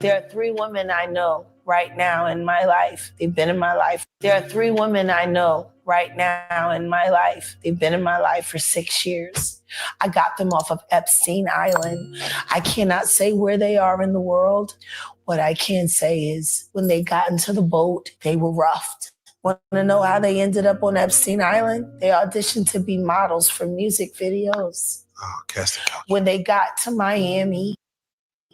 There are three women I know right now in my life. They've been in my life. There are three women I know right now in my life. They've been in my life for 6 years. I got them off of Epstein Island. I cannot say where they are in the world. What I can say is when they got into the boat, they were roughed. Want to know how they ended up on Epstein Island? They auditioned to be models for music videos. When they got to Miami,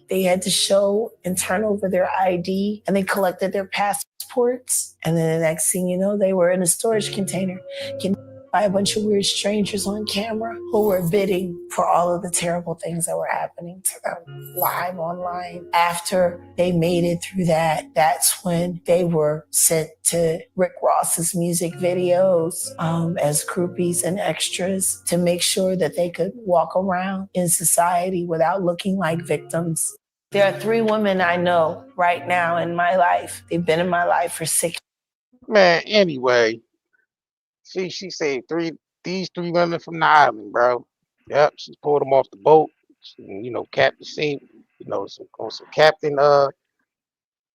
they had to show and turn over their ID, and they collected their passports. And then the next thing you know, they were in a storage container getting by a bunch of weird strangers on camera who were bidding for all of the terrible things that were happening to them live online. After they made it through that, that's when they were sent to Rick Ross's music videos as groupies and extras to make sure that they could walk around in society without looking like victims. There are three women I know right now in my life. They've been in my life for 6 Man, anyway, she saved these three women from the island, bro. Yep, she pulled them off the boat. Captain saved, some captain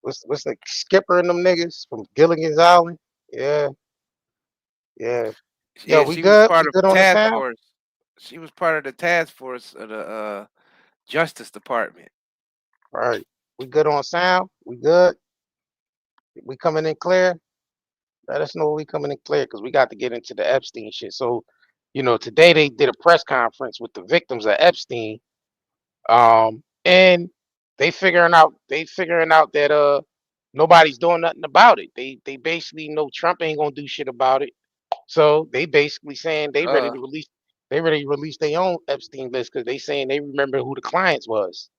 what's the skipper and them niggas from Gilligan's Island? Yeah, yeah. Yo, Yeah, we she was good? We part of good on the task sound? force. She was part of the task force of the Justice Department. All right. We good on sound? We good? We coming in clear? Let us know when we coming in clear because we got to get into the Epstein shit. So, today they did a press conference with the victims of Epstein. And they figuring out that nobody's doing nothing about it. They basically know Trump ain't gonna do shit about it. So they basically saying they ready to release their own Epstein list because they saying they remember who the clients was.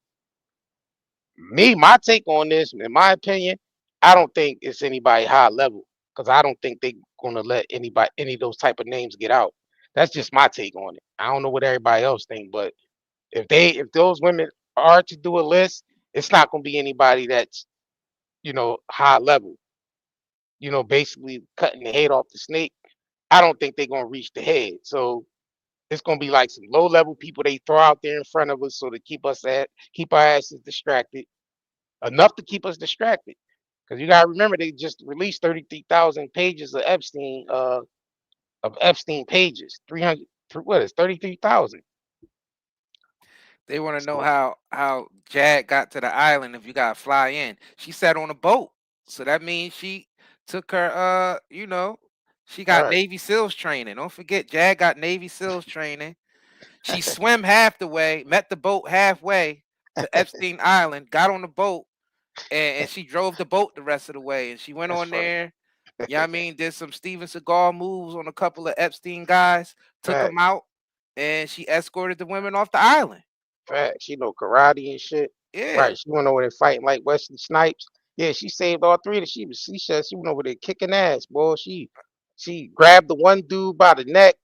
My take on this, in my opinion, I don't think it's anybody high level because I don't think they gonna let any of those type of names get out. That's just my take on it. I don't know what everybody else think, but if those women are to do a list, it's not gonna be anybody that's high level. Basically cutting the head off the snake. I don't think they're gonna reach the head. So it's gonna be like some low level people they throw out there in front of us so to keep our asses distracted enough to keep us distracted. Because you gotta remember they just released 33,000 pages of Epstein pages. 300 what is 33,000? They want to know So how Jag got to the island if you got to fly in. She sat on a boat, so that means she took her. She all got right. Navy SEALs training. Don't forget, Jag got Navy SEALs training. She swam half the way, met the boat halfway to Epstein Island, got on the boat, and she drove the boat the rest of the way. And she went That's on funny. there. Yeah, I mean, did some Steven Seagal moves on a couple of Epstein guys, took them Facts. out, and she escorted the women off the island. Facts. She know karate and shit. Yeah. Right. She went over there fighting like Wesley Snipes. Yeah, she saved all three of them. She said she went over there kicking ass, boy. She grabbed the one dude by the neck,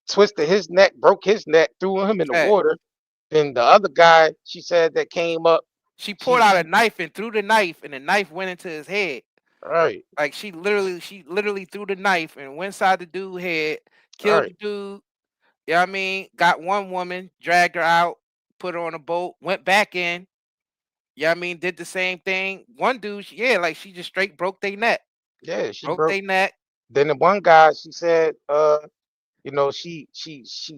twisted his neck, broke his neck, threw him in the Fact. water. Then the other guy, she said that came up. She pulled She out a she knife and threw the knife, and the knife went into his head. all right, Like she literally threw the knife and went inside the dude's head, all killed right. the dude. You know what I mean? Got one woman, dragged her out, put her on a boat, went back in. You know what I mean? Did the same thing. One dude, like she just straight broke their neck. Yeah, she Broke broke. their neck. Then the one guy, she said, she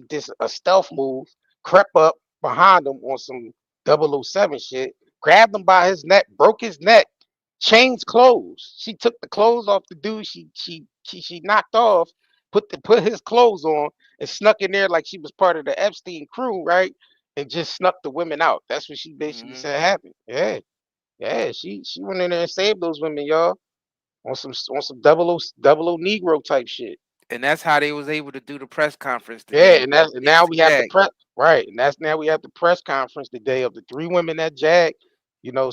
did a stealth move, crept up behind him on some 007 shit, grabbed him by his neck, broke his neck, changed clothes. She took the clothes off the dude she knocked off, put his clothes on, and snuck in there like she was part of the Epstein crew, right? And just snuck the women out. That's what she basically Hmm. said happened. Yeah, yeah. She went in there and saved those women, y'all, on some double O Negro type shit. And that's how they was able to do the press conference Yeah, today. and Even now for we have the Jag. press right, and that's now we have the press conference today of the three women that Jag,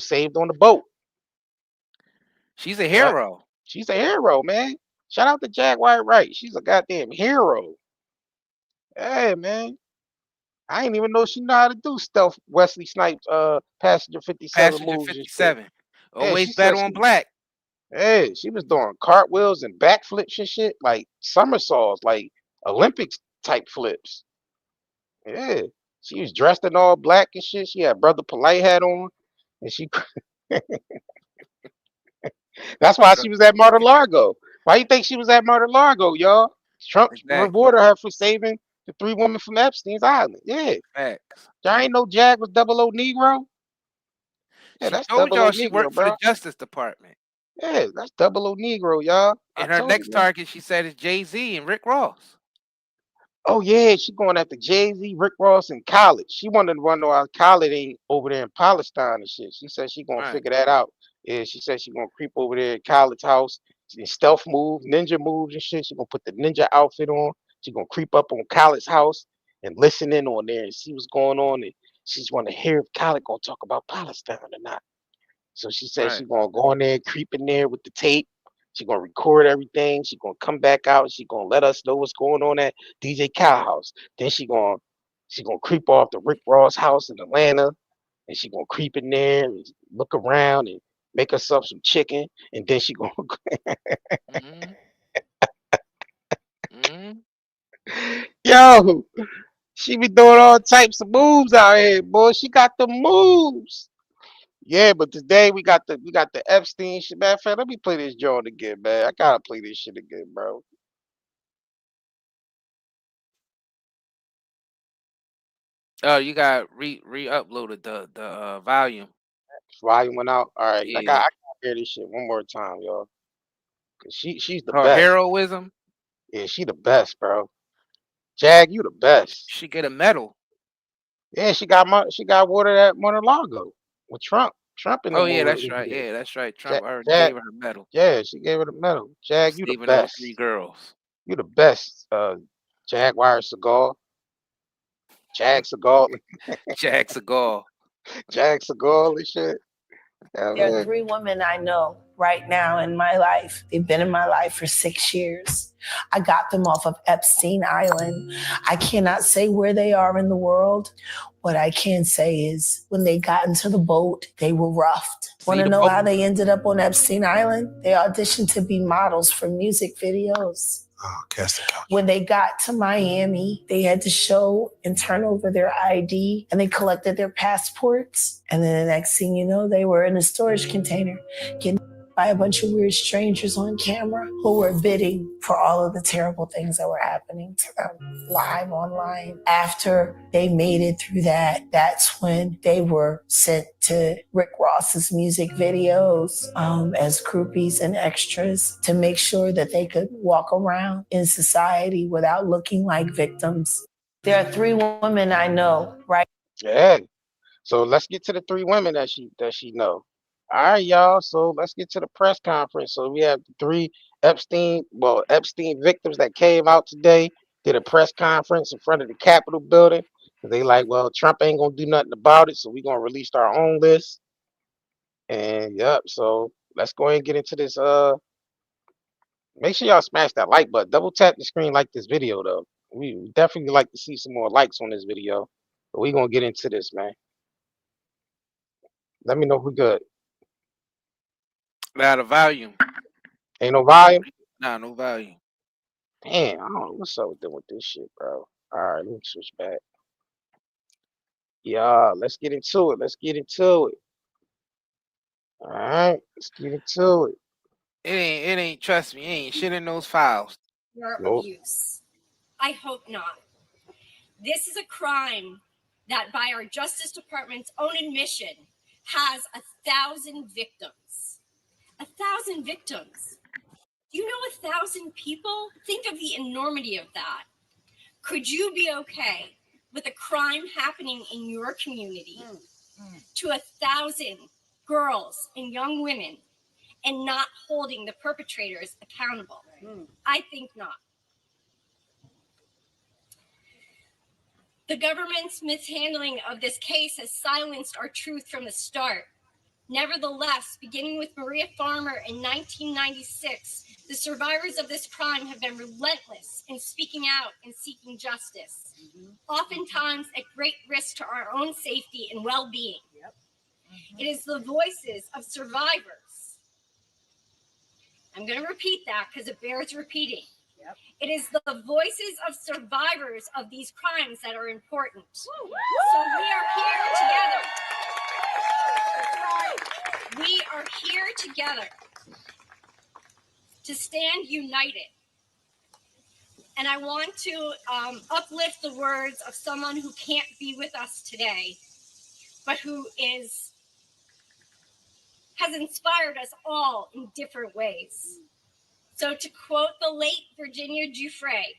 saved on the boat. She's a Yeah, hero. she's a hero, man. Shout out to Jaguar Wright. She's a goddamn hero. Hey, man. I didn't even know she know how to do stealth Wesley Snipes passenger 57 Passenger moves and shit. 57. Yeah, Always she bet said on she black. hey, she was doing cartwheels and backflips and shit, like somersaults, like Olympics type flips. Yeah. She was dressed in all black and shit. She had Brother Polite hat on, and she That's why she was at Mar-a-Lago. Why you think she was at Mar-a-Lago, y'all? Trump Exactly. rewarded her for saving the 3 women from Epstein's Island. Yeah. Facts. Y'all ain't know Jag was 00 Negro? Yeah, She that's told 00 y'all she Negro, worked for the bro. Justice Department. Yeah, that's 00 Negro, y'all. I And her told next you, man. target, she said, is Jay-Z and Rick Ross. Oh yeah, she going after Jay-Z, Rick Ross, and Khaled. She wanted to run why Khaled ain't over there in Palestine and shit. She said she gonna Right. figure that out. Yeah, she said she gonna creep over there at Khaled's house, stealth move, ninja moves and shit. She gonna put the ninja outfit on. She gonna creep up on Khaled's house and listen in on there and see what's going on. And she's want to hear if Khaled gonna talk about Palestine or not. So she said Right. she's gonna go in there, creep in there with the tape. She's gonna record everything. She's gonna come back out. She's gonna let us know what's going on at DJ Khaled house. Then she gonna creep off to Rick Ross house in Atlanta, and she gonna creep in there and look around and make herself some chicken, and then she gonna Mm-hmm. Mm-hmm. yo, she be doing all types of moves out here, boy. She got the moves. Yeah, but today we got the Epstein shit. Man, fam, let me play this joint again, man. I gotta play this shit again, bro. Oh, you got re-uploaded the volume. Volume went out. All right, I Yeah. gotta hear this shit one more time, y'all. Cause she's the Called best. Heroism. Yeah, she the best, bro. Jag, you the best. She get a medal. Yeah, she got water at Mar-a-Lago with Trump. Trump in the Oh yeah, movie. that's right. Yeah, that's right. Jag, Trump already Jag, gave her the medal yeah, she gave her the medal. for Jag, you the saving those 3 best. girls. You the best. Jaguar cigar. Jag cigar. Jag Segal. Jag cigar and shit. Yeah, There are man. 3 women I know right now in my life. They've been in my life for 6 years. I got them off of Epstein Island. I cannot say where they are in the world. What I can say is when they got into the boat, they were roughed. Want to know how they ended up on Epstein Island? They auditioned to be models for music videos. When they got to Miami, they had to show and turn over their ID, and they collected their passports. And then the next thing you know, they were in a storage container getting by a bunch of weird strangers on camera who were bidding for all of the terrible things that were happening to them live online. After they made it through that, that's when they were sent to Rick Ross's music videos as groupies and extras to make sure that they could walk around in society without looking like victims. There are 3 women I know, right? Yeah. So let's get to the 3 women that she know. All right, y'all. So let's get to the press conference. So we have 3 Epstein victims that came out today, did a press conference in front of the Capitol building. They like, well, Trump ain't gonna do nothing about it, so we're gonna release our own list. And yep, so let's go ahead and get into this. Make sure y'all smash that like button. Double tap the screen, like this video though. We definitely like to see some more likes on this video. But we're gonna get into this, man. Let me know if we good. Out of volume. Ain't no volume? Nah, no volume. Damn, I don't know what's up with this shit, bro. All right, let me switch back. Yeah, let's get into it. Let's get into it. All right, let's get into it. It ain't, trust me, it ain't shit in those files. Nope. Abuse. I hope not. This is a crime that, by our Justice Department's own admission, has 1,000 victims. 1,000 victims. Do you know 1,000 people? Think of the enormity of that. Could you be okay with a crime happening in your community to 1,000 girls and young women and not holding the perpetrators accountable? I think not. The government's mishandling of this case has silenced our truth from the start. Nevertheless, beginning with Maria Farmer in 1996, the survivors of this crime have been relentless in speaking out and seeking justice, oftentimes at great risk to our own safety and well-being. It is the voices of survivors. I'm going to repeat that because it bears repeating. It is the voices of survivors of these crimes that are important. So we are here together. We together to stand united. And I want to uplift the words of someone who can't be with us today, but who has inspired us all in different ways. So to quote the late Virginia Giuffre,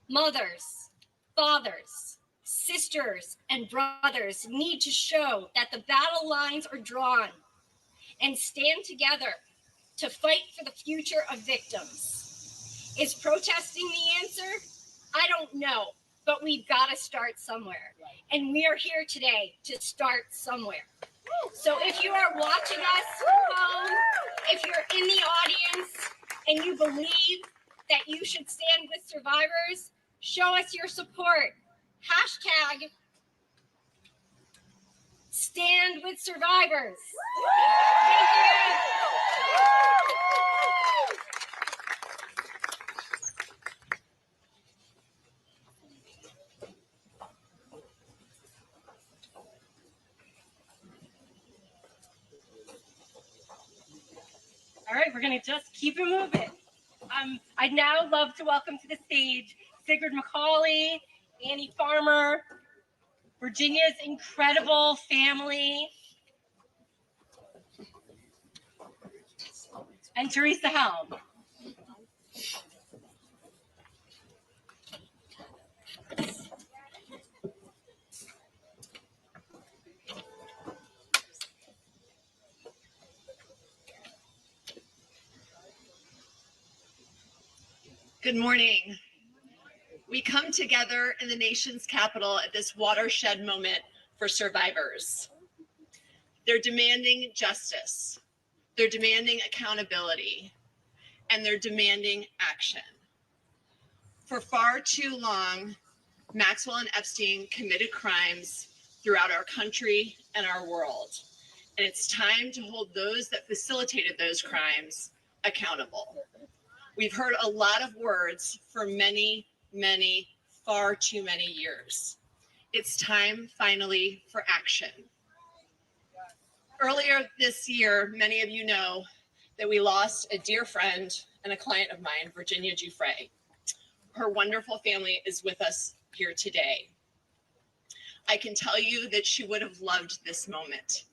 mothers, fathers, sisters, and brothers need to show that the battle lines are drawn and stand together to fight for the future of victims. Is protesting the answer? I don't know, but we've got to start somewhere. And we are here today to start somewhere. So if you are watching us from home, if you're in the audience and you believe that you should stand with survivors, show us your support. Hashtag stand with survivors. Thank you. All right, we're going to just keep it moving. I'd now love to welcome to the stage Sigrid McCauley, Annie Farmer, Virginia's incredible family, and Teresa Helm. Good morning. We come together in the nation's capital at this watershed moment for survivors. They're demanding justice, they're demanding accountability, and they're demanding action. For far too long, Maxwell and Epstein committed crimes throughout our country and our world. And it's time to hold those that facilitated those crimes accountable. We've heard a lot of words for many, far too many years. It's time finally for action. Earlier this year, many of you know that we lost a dear friend and a client of mine, Virginia Giuffre. Her wonderful family is with us here today. I can tell you that she would have loved this moment.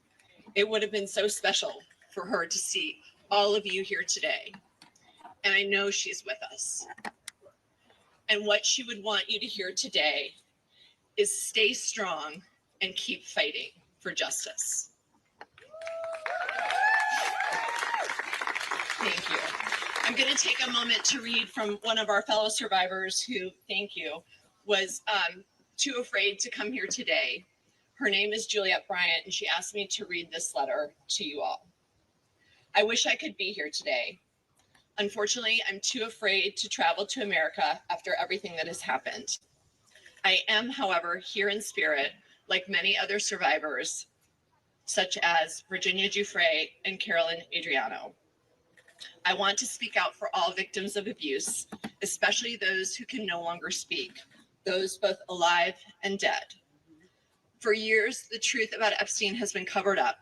It would have been so special for her to see all of you here today. And I know she's with us. And what she would want you to hear today is stay strong and keep fighting for justice. Thank you. I'm going to take a moment to read from one of our fellow survivors who, thank you, was too afraid to come here today. Her name is Juliet Bryant, and she asked me to read this letter to you all. I wish I could be here today. Unfortunately, I'm too afraid to travel to America after everything that has happened. I am, however, here in spirit, like many other survivors, such as Virginia Giuffre and Carolyn Adriano. I want to speak out for all victims of abuse, especially those who can no longer speak, those both alive and dead. For years, the truth about Epstein has been covered up.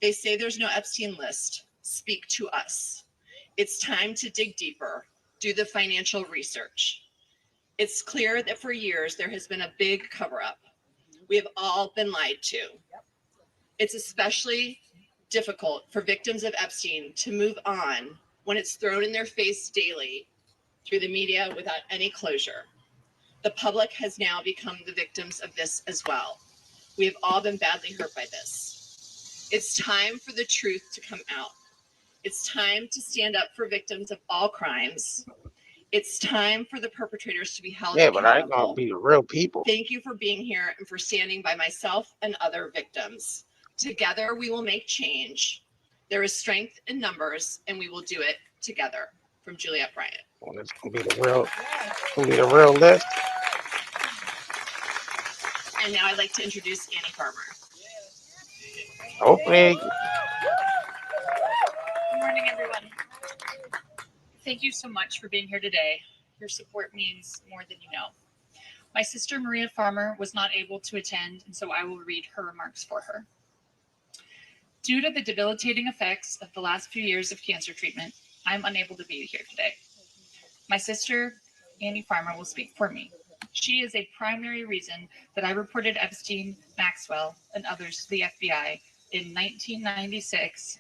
They say there's no Epstein list. Speak to us. It's time to dig deeper, do the financial research. It's clear that for years there has been a big cover-up. We have all been lied to. It's especially difficult for victims of Epstein to move on when it's thrown in their face daily through the media without any closure. The public has now become the victims of this as well. We have all been badly hurt by this. It's time for the truth to come out. It's time to stand up for victims of all crimes. It's time for the perpetrators to be held accountable. But I ain't gonna be the real people. Thank you for being here and for standing by myself and other victims. Together, we will make change. There is strength in numbers, and we will do it together. From Juliet Bryant. Well, it's gonna be the real list. And now I'd like to introduce Annie Farmer. Hopefully. Good morning, everyone. Thank you so much for being here today. Your support means more than you know. My sister, Maria Farmer, was not able to attend, and so I will read her remarks for her. Due to the debilitating effects of the last few years of cancer treatment, I'm unable to be here today. My sister, Annie Farmer, will speak for me. She is a primary reason that I reported Epstein, Maxwell, and others to the FBI in 1996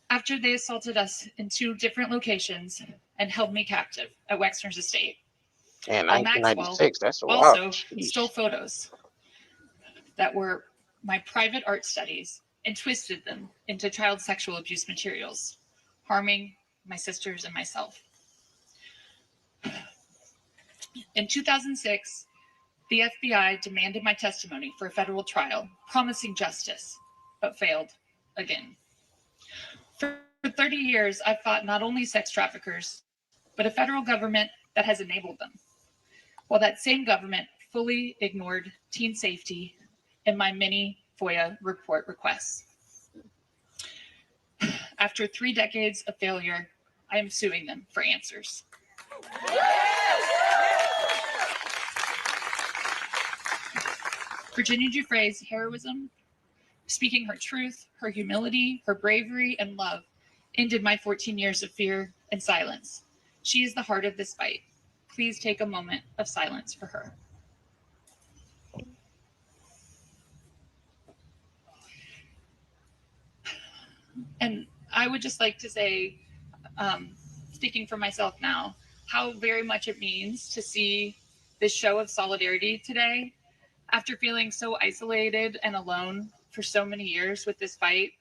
after they assaulted us in 2 different locations and held me captive at Wexner's estate. And While Maxwell 1996, that's a while. also Jeez. stole photos that were my private art studies and twisted them into child sexual abuse materials, harming my sisters and myself. In 2006, the FBI demanded my testimony for a federal trial, promising justice, but failed again. For 30 years, I've fought not only sex traffickers, but a federal government that has enabled them, while that same government fully ignored teen safety and my many FOIA report requests. After 3 decades of failure, I am suing them for answers. Virginia Giuffre's heroism, speaking her truth, her humility, her bravery, and love ended my 14 years of fear and silence. She is the heart of this fight. Please take a moment of silence for her. And I would just like to say, speaking for myself now, how very much it means to see this show of solidarity today. After feeling so isolated and alone for so many years with this fight,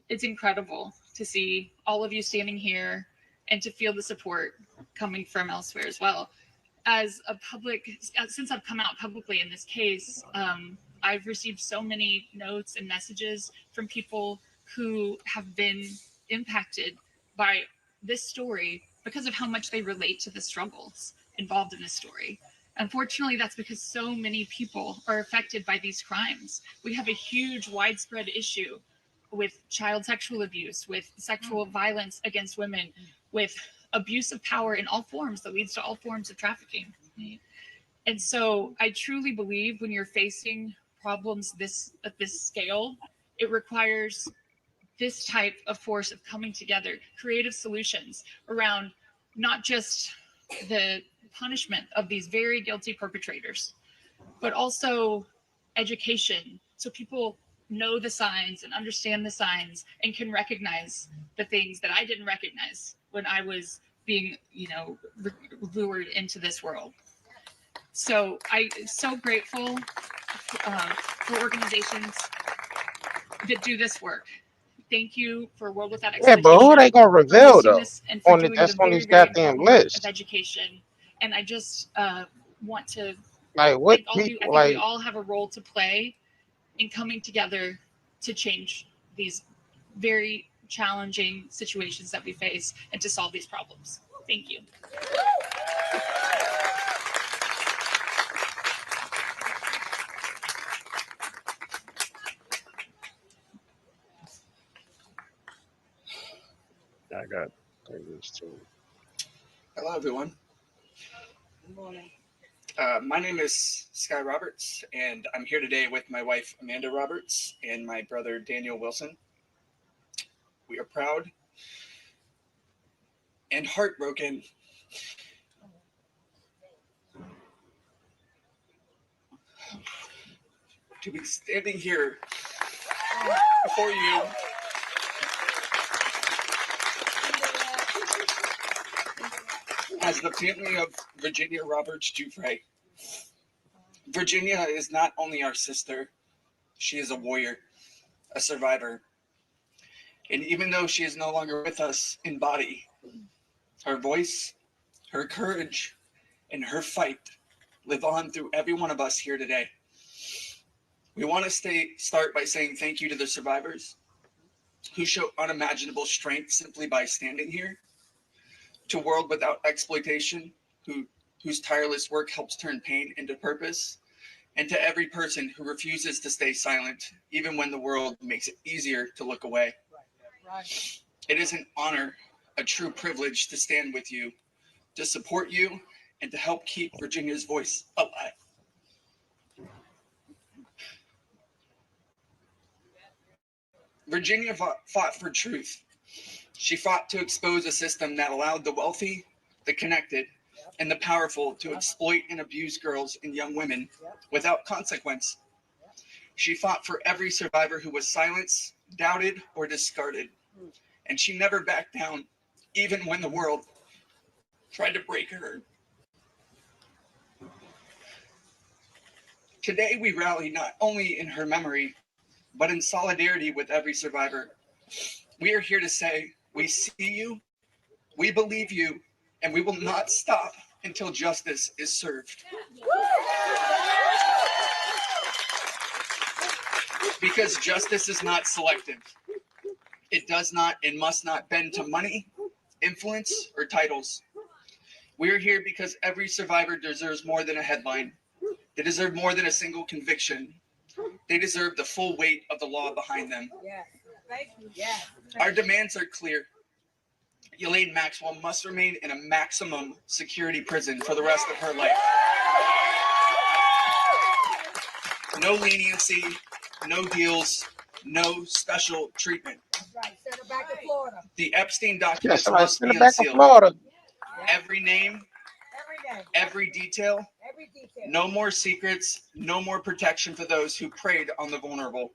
it's incredible to see all of you standing here and to feel the support coming from elsewhere as well. Since I've come out publicly in this case, I've received so many notes and messages from people who have been impacted by this story because of how much they relate to the struggles involved in this story. Unfortunately, that's because so many people are affected by these crimes. We have a huge, widespread issue with child sexual abuse, with sexual violence against women, with abuse of power in all forms that leads to all forms of trafficking. And so I truly believe when you're facing problems at this scale, it requires this type of force of coming together, creative solutions around not just the punishment of these very guilty perpetrators, but also education, so people know the signs and understand the signs and can recognize the things that I didn't recognize when I was being, lured into this world. So I'm so grateful for organizations that do this work. Thank you for World Without Exploitation. Yeah, but who they gonna reveal though? And for doing That's the on very, these very goddamn important work lists. of education. And I just want to Like what thank all of you. I people think we like? all have a role to play in coming together to change these very challenging situations that we face and to solve these problems. Thank you. I got this too. Hello, everyone. Good morning. My name is Sky Roberts, and I'm here today with my wife, Amanda Roberts, and my brother, Daniel Wilson. We are proud and heartbroken to be standing here before you as the family of Virginia Roberts Giuffre. Virginia is not only our sister, she is a warrior, a survivor. And even though she is no longer with us in body, her voice, her courage, and her fight live on through every one of us here today. We want to start by saying thank you to the survivors who show unimaginable strength simply by standing here, to World Without Exploitation, whose tireless work helps turn pain into purpose, and to every person who refuses to stay silent, even when the world makes it easier to look away. Right. It is an honor, a true privilege to stand with you, to support you, and to help keep Virginia's voice alive. Virginia fought for truth. She fought to expose a system that allowed the wealthy, the connected, and the powerful to exploit and abuse girls and young women without consequence. She fought for every survivor who was silenced, doubted, or discarded. And she never backed down, even when the world tried to break her. Today, we rally not only in her memory, but in solidarity with every survivor. We are here to say, we see you, we believe you, and we will not stop until justice is served. Because justice is not selective. It does not and must not bend to money, influence, or titles. We are here because every survivor deserves more than a headline. They deserve more than a single conviction. They deserve the full weight of the law behind them. Yes. Thank you. Yes. Our demands are clear. Ghislaine Maxwell must remain in a maximum security prison for the rest of her life. No leniency, no deals, no special treatment. That's right. Send her back to Florida. The Epstein Yeah, documents somebody must send be it back to unsealed. Florida. Every name, Every day. every detail, Every detail. no more secrets, no more protection for those who preyed on the vulnerable.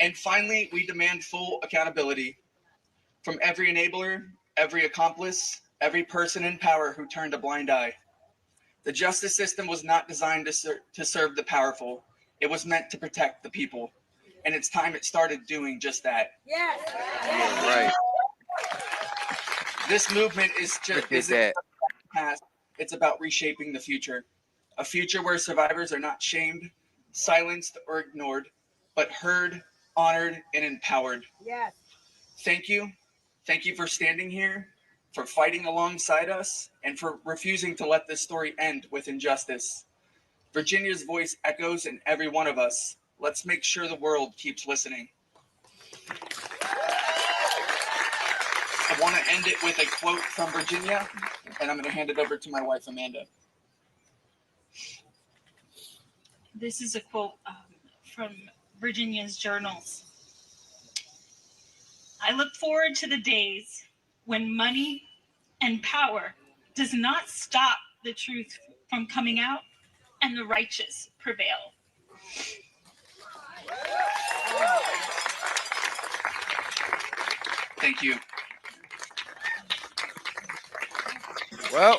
And finally, we demand full accountability from every enabler, every accomplice, every person in power who turned a blind eye. The justice system was not designed to serve the powerful. It was meant to protect the people. And it's time it started doing just that. Yes. Yeah, right. This movement is Look just at isn't that. past. It's about reshaping the future. A future where survivors are not shamed, silenced, or ignored, but heard, honored, and empowered. Yes. Thank you. Thank you for standing here, for fighting alongside us, and for refusing to let this story end with injustice. Virginia's voice echoes in every one of us. Let's make sure the world keeps listening. I want to end it with a quote from Virginia, and I'm going to hand it over to my wife, Amanda. This is a quote from Virginia's journals. I look forward to the days when money and power does not stop the truth from coming out and the righteous prevail. Thank you. Well,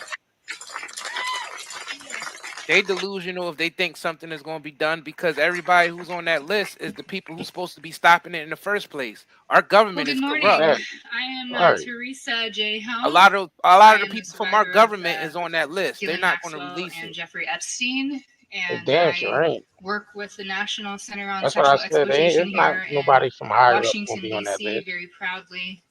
they delusional if they think something is going to be done, because everybody who's on that list is the people who's supposed to be stopping it in the first place. Our government Well, is good morning. corrupt. I am Right. Teresa J. Helm. A lot of I the am the people from our survivor of, government is on that list. They're Ghislaine not going to Maxwell release and it. Jeffrey Epstein, It and damn sure I ain't. work with the National Center on That's what I Sexual said. They ain't, Exploitation it's not here in nobody from higher up gonna Washington, be on that D.C. list. very proudly.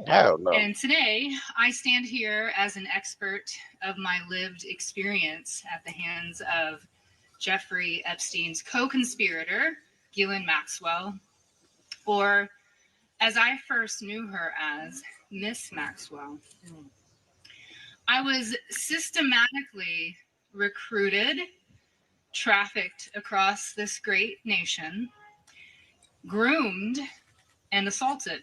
Hell no. And today, I stand here as an expert of my lived experience at the hands of Jeffrey Epstein's co-conspirator, Ghislaine Maxwell, or as I first knew her as, Miss Maxwell. I was systematically recruited, trafficked across this great nation, groomed, and assaulted.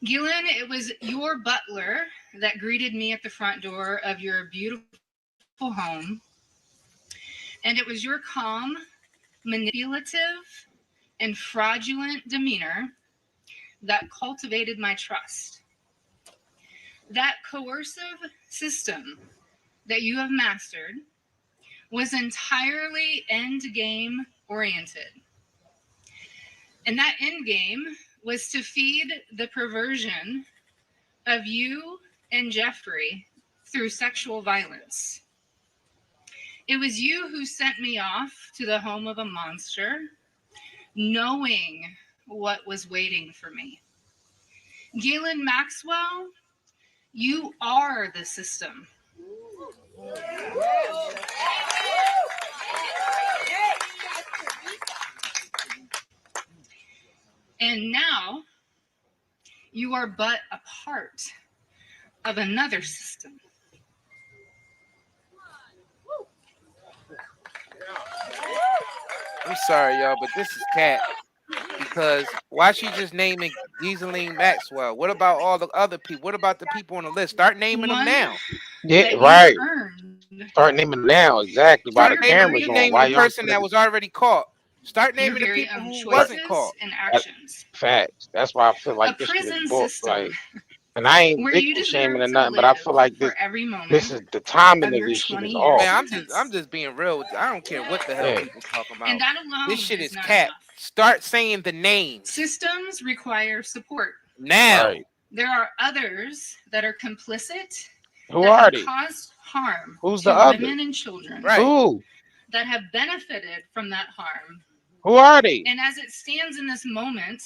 Ghislaine, it was your butler that greeted me at the front door of your beautiful home. And it was your calm, manipulative, and fraudulent demeanor that cultivated my trust. That coercive system that you have mastered was entirely end game oriented. And that end game was to feed the perversion of you and Jeffrey through sexual violence. It was you who sent me off to the home of a monster, knowing what was waiting for me. Ghislaine Maxwell, you are the system. And now you are but a part of another system. I'm sorry, y'all, but this is cat. Because why she just naming Ghislaine Maxwell? What about all the other people? What about the people on the list? Start naming them One now. Yeah, that you right. earned Start naming now, exactly. While Start the through naming. camera's You on. naming Why the y'all person that niggas? was already caught. Start your naming the very people own who wasn't choices caught. and That- actions. Facts. That's why I feel A like this shit is prison book. system Like, and I ain't where you victim shaming or deserve to nothing, but I feel live like for this every this moment is the timing of of your this shit 20 is year off. Man, I'm sentence. just being real with you. I don't care what the hell Yeah. people talking And about. that This alone shit is is not cat. enough. Start saying the names Systems require support. now. Right. There are others that are complicit Who that are have they? caused harm Who's to the other? women and children Right. Who? that have benefited from that harm. Who are they? And as it stands in this moment,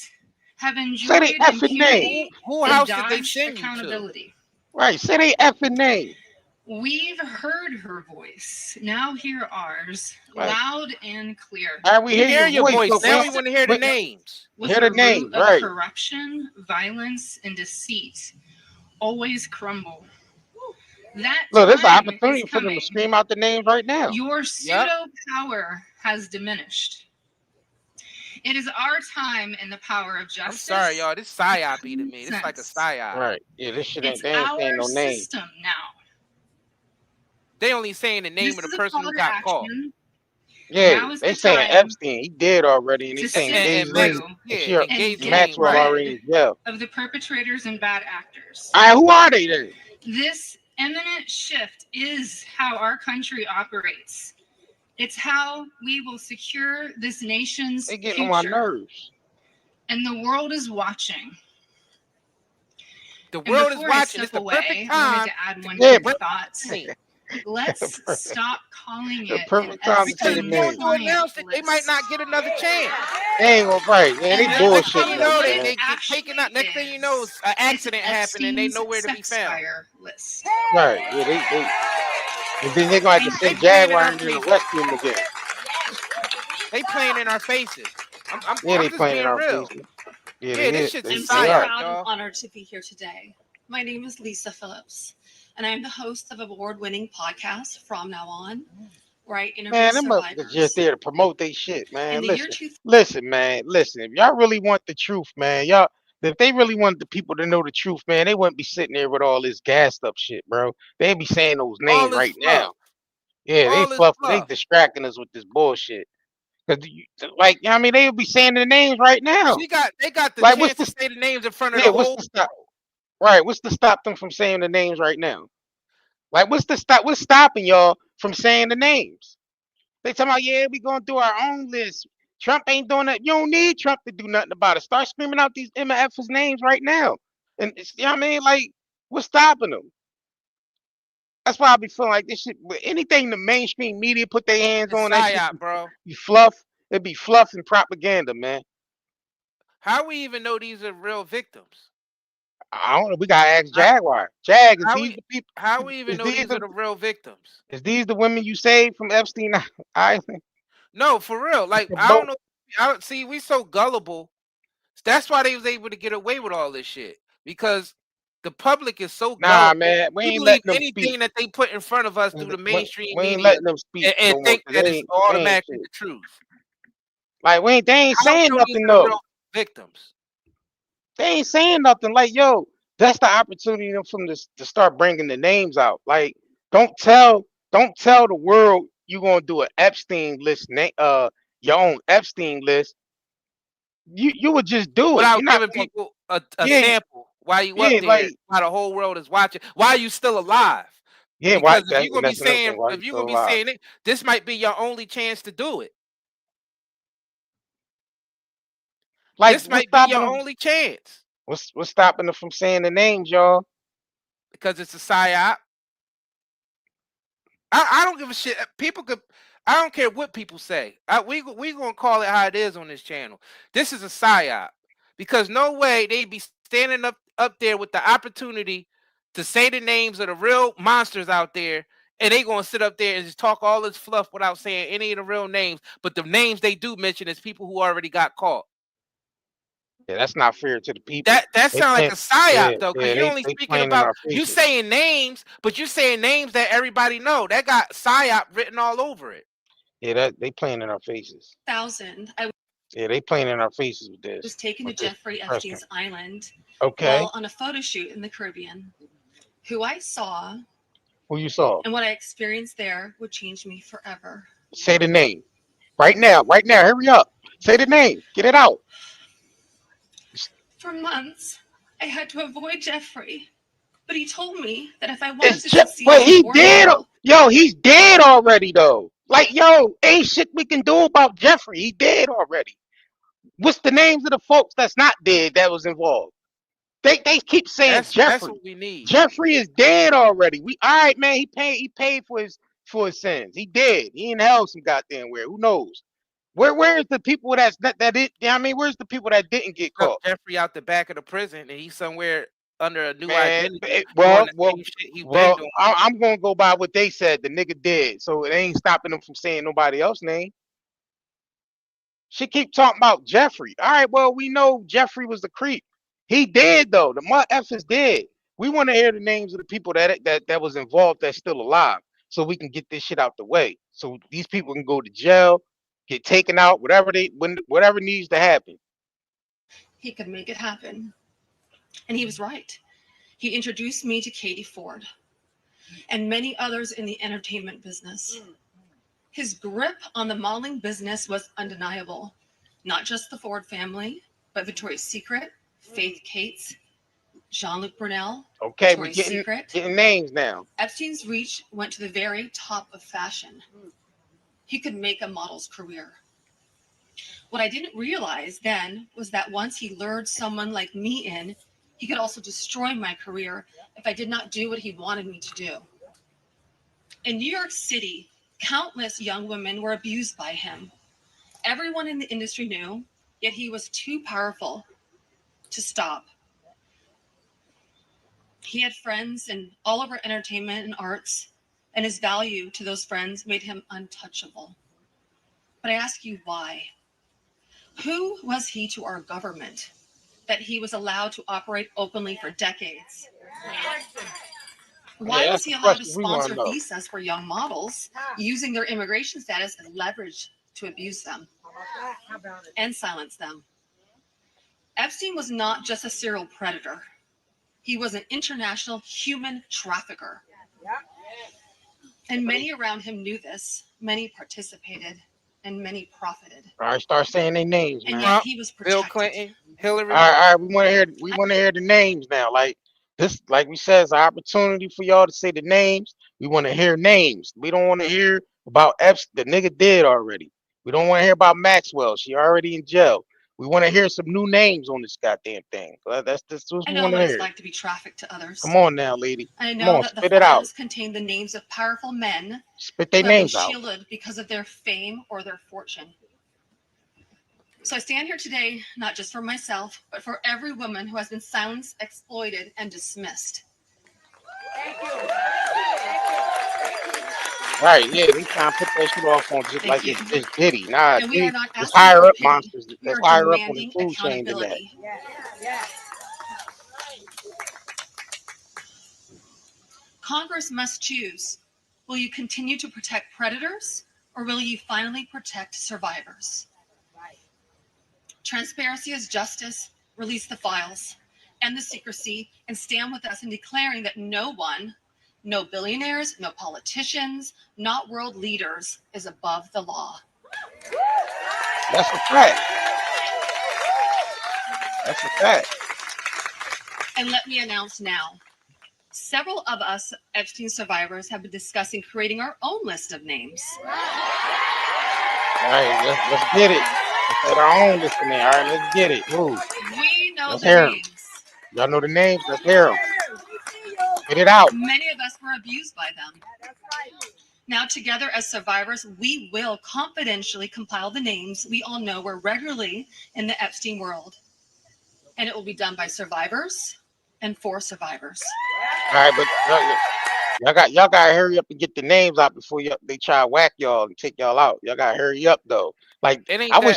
have Say they enjoyed effing name. impunity Who and house did they dodged send you to? accountability. Right. Say they effing name. We've heard her voice. Now hear ours, Right. loud and clear. All right, we We hear your voice. But now. We want to hear the names. Was hear a the names, root of right? corruption, violence, and deceit always crumble. That Look, there's an time opportunity is for them to coming. scream out the names right now. Your pseudo power has diminished. It is our time in the power of I'm justice. sorry, y'all. This psyop beating me. It's like a psyop. Right. Yeah, this shit ain't. It's They ain't saying our no name. system now. They only saying the name This of the is a person call who to got caught. action. Yeah, Now is they the saying time Epstein. He dead already, and they to saying sift And Ghislaine. through yeah, and and Ghislaine, Maxwell get already rid in jail. of the perpetrators and bad actors. All right, who are they then? This imminent shift is how our country operates. It's how we will secure this nation's They getting on my future. nerves. And the world is watching. the And world is before I watching. It's step the away, perfect I wanted time. to add one Yeah, quick thought. name. Let's stop calling The it an perfect time to say Because the Epstein if they name. don't do announce it, client they might list. not get another chance. They ain't gonna right. Yeah, they And Next that's thing you bullshitting know, us, they man. get taken out. Next thing you know, is an it's accident happened and they Epstein's nowhere to be sex found. fire list. Right. Yeah, they and then they gonna have to They send playing in Jaguar our in there to faces. rescue him again. They playing in our faces. I'm Yeah, they just playing in being our real. faces. Yeah, Yeah, this they shit's is. a I'm They so are. psyop, proud and y'all. honored to be here today. My name is Lisa Phillips, and I'm the host of award-winning podcast From Now On, where I interview Man, them motherfuckers survivors. just there to promote their shit, In man. the year Listen, 2000, listen, man. Listen, if y'all really want the truth, man, y'all. If they really wanted the people to know the truth, man, they wouldn't be sitting there with all this gassed up shit, bro. They'd be saying those All names this right fluff. now. Yeah, they All this fluffing. They fluff. distracting us with this bullshit. Cause like, I mean, they would be saying the names right now. They got the Like, what's chance the to say the names in front of yeah? the What's whole. the stop? Right, what's to stop them from saying the names right now? Like, what's the stop? What's stopping y'all from saying the names? They talking about, yeah, we going through our own list. Trump ain't doing that. You don't need Trump to do nothing about it. Start screaming out these MF's names right now. And you know what I mean? Like, what's stopping them? That's why I be feeling like this shit. Anything the mainstream media put their hands It's on, that shit psyop, bro. be fluff. It be fluff and propaganda, man. How we even know these are real victims? I don't know. We gotta ask How- Jaguar. Jag, is How these we the people? how we even Is know these these are the the real victims? is these the women you saved from Epstein Island? No, for real. Like I don't know. I don't see. We so gullible. That's why they was able to get away with all this shit because the public is so Nah, gullible. man, we We ain't believe letting them anything speak. that they put in front of us through the mainstream We ain't media letting them speak and no more. think 'Cause that they it's ain't, they ain't automatically shit. the truth. Like they ain't How we saying know these nothing are the real though. victims? They ain't saying nothing. Like, yo, that's the opportunity for them to start bringing the names out. Like, don't tell the world you gonna do an Epstein list, your own Epstein list. You would just do it. Without You're not giving gonna, people a yeah, sample while you up yeah, there, like, while the whole world is watching, while you still alive. yeah. Why? Because if you're gonna be That's another thing. saying, Why you if you're still gonna be alive? saying it, this might be your only chance to do it. Like, This what's might be stopping your them? only chance What's stopping them from saying the names, y'all? because it's a psyop. I don't give a shit. People could. I don't care what people say. We gonna call it how it is on this channel. This is a psyop because no way they'd be standing up there with the opportunity to say the names of the real monsters out there, and they gonna sit up there and just talk all this fluff without saying any of the real names. But the names they do mention is people who already got caught. Yeah, that's not fair to the people. That They sounds like playing, a psyop though, because yeah, you're only they speaking playing in about our you faces. saying names, but you're saying names that everybody know. That got psyop written all over it. Yeah, that they playing in our faces. 2000, I Yeah, they playing in our faces with was this. taken to With this Jeffrey press Epstein's Island Okay. while on a photo shoot in the Caribbean. Who I saw Who you saw? and what I experienced there would change me forever. Say the name. Right now. Right now. Hurry up. Say the name. Get it out. For months, I had to avoid Jeffrey, but he told me that if I wanted It's to just, succeed but as a he board dead. model, Yo, he's dead already though. Like, yo, ain't shit we can do about Jeffrey. He dead already. What's the names of the folks that's not dead that was involved? They keep saying That's Jeffrey. what we need. Jeffrey is dead already. We all right, man. He paid for his sins. He dead. He in hell some goddamn where. Who knows? Where's the people that did? I mean, where's the people that didn't get Took caught? Jeffrey out the back of the prison, and he's somewhere under a new Man, identity, well, doing the well, same shit he's been well. doing. I'm gonna go by what they said. The nigga dead, so it ain't stopping them from saying nobody else's name. She keep talking about Jeffrey. All right, well, we know Jeffrey was the creep. He dead though. The mud F is dead. We want to hear the names of the people that was involved that's still alive, so we can get this shit out the way. So these people can go to jail, get taken out, whatever needs to happen. he could make it happen. And he was right. He introduced me to Katie Ford and many others in the entertainment business. His grip on the modeling business was undeniable. Not just the Ford family, but Victoria's Secret, Faith Cates, Jean-Luc Brunel, Okay, we're Victoria's Secret. getting names now. Epstein's reach went to the very top of fashion. He could make a model's career. What I didn't realize then was that once he lured someone like me in, he could also destroy my career if I did not do what he wanted me to do. In New York City, countless young women were abused by him. Everyone in the industry knew, yet he was too powerful to stop. He had friends in all over entertainment and arts, and his value to those friends made him untouchable. But I ask you why? Who was he to our government that he was allowed to operate openly for decades? Why was he allowed to sponsor visas for young models, using their immigration status as leverage to abuse them and silence them? Epstein was not just a serial predator. He was an international human trafficker. And many around him knew this. Many participated, and many profited. All right, start saying their names, man. And yet he was protected. Bill Clinton, Hillary. All right, we want to hear the names now. Like this, like we said, it's an opportunity for y'all to say the names. We want to hear names. We don't want to hear about Epstein. The nigga dead already. We don't want to hear about Maxwell. She already in jail. We want to hear some new names on this goddamn thing. That's what I we know want to what it's hear. like to be trafficked to others. Come on now, lady. I Come know on, that the spit it out. files contain the names of powerful men Spit who their have been names out. shielded because of their fame or their fortune. So I stand here today, not just for myself, but for every woman who has been silenced, exploited, and dismissed. Right, yeah, they trying to put that shit off on just like it's Diddy. Nah, And we are not it's asking higher for up pity. monsters. We That's are higher up on the demanding food chain than that. accountability. Congress must choose. Will you continue to protect predators, or will you finally protect survivors? Transparency is justice. Release the files, end the secrecy, and stand with us in declaring that no one, no billionaires, no politicians, not world leaders, is above the law. That's a fact. That's a fact. And let me announce now, several of us Epstein survivors have been discussing creating our own list of names. All right, let's get it. Let's get our own list in there. All right, let's get it. Move. We know Let's the hear 'em. names. Y'all know the names? Let's hear them. Get it out. Many of us were abused by them. Now, together as survivors, we will confidentially compile the names we all know were regularly in the Epstein world. And it will be done by survivors and for survivors. All right, but y'all gotta hurry up and get the names out before they try to whack y'all and take y'all out. Y'all gotta hurry up though. Like I wish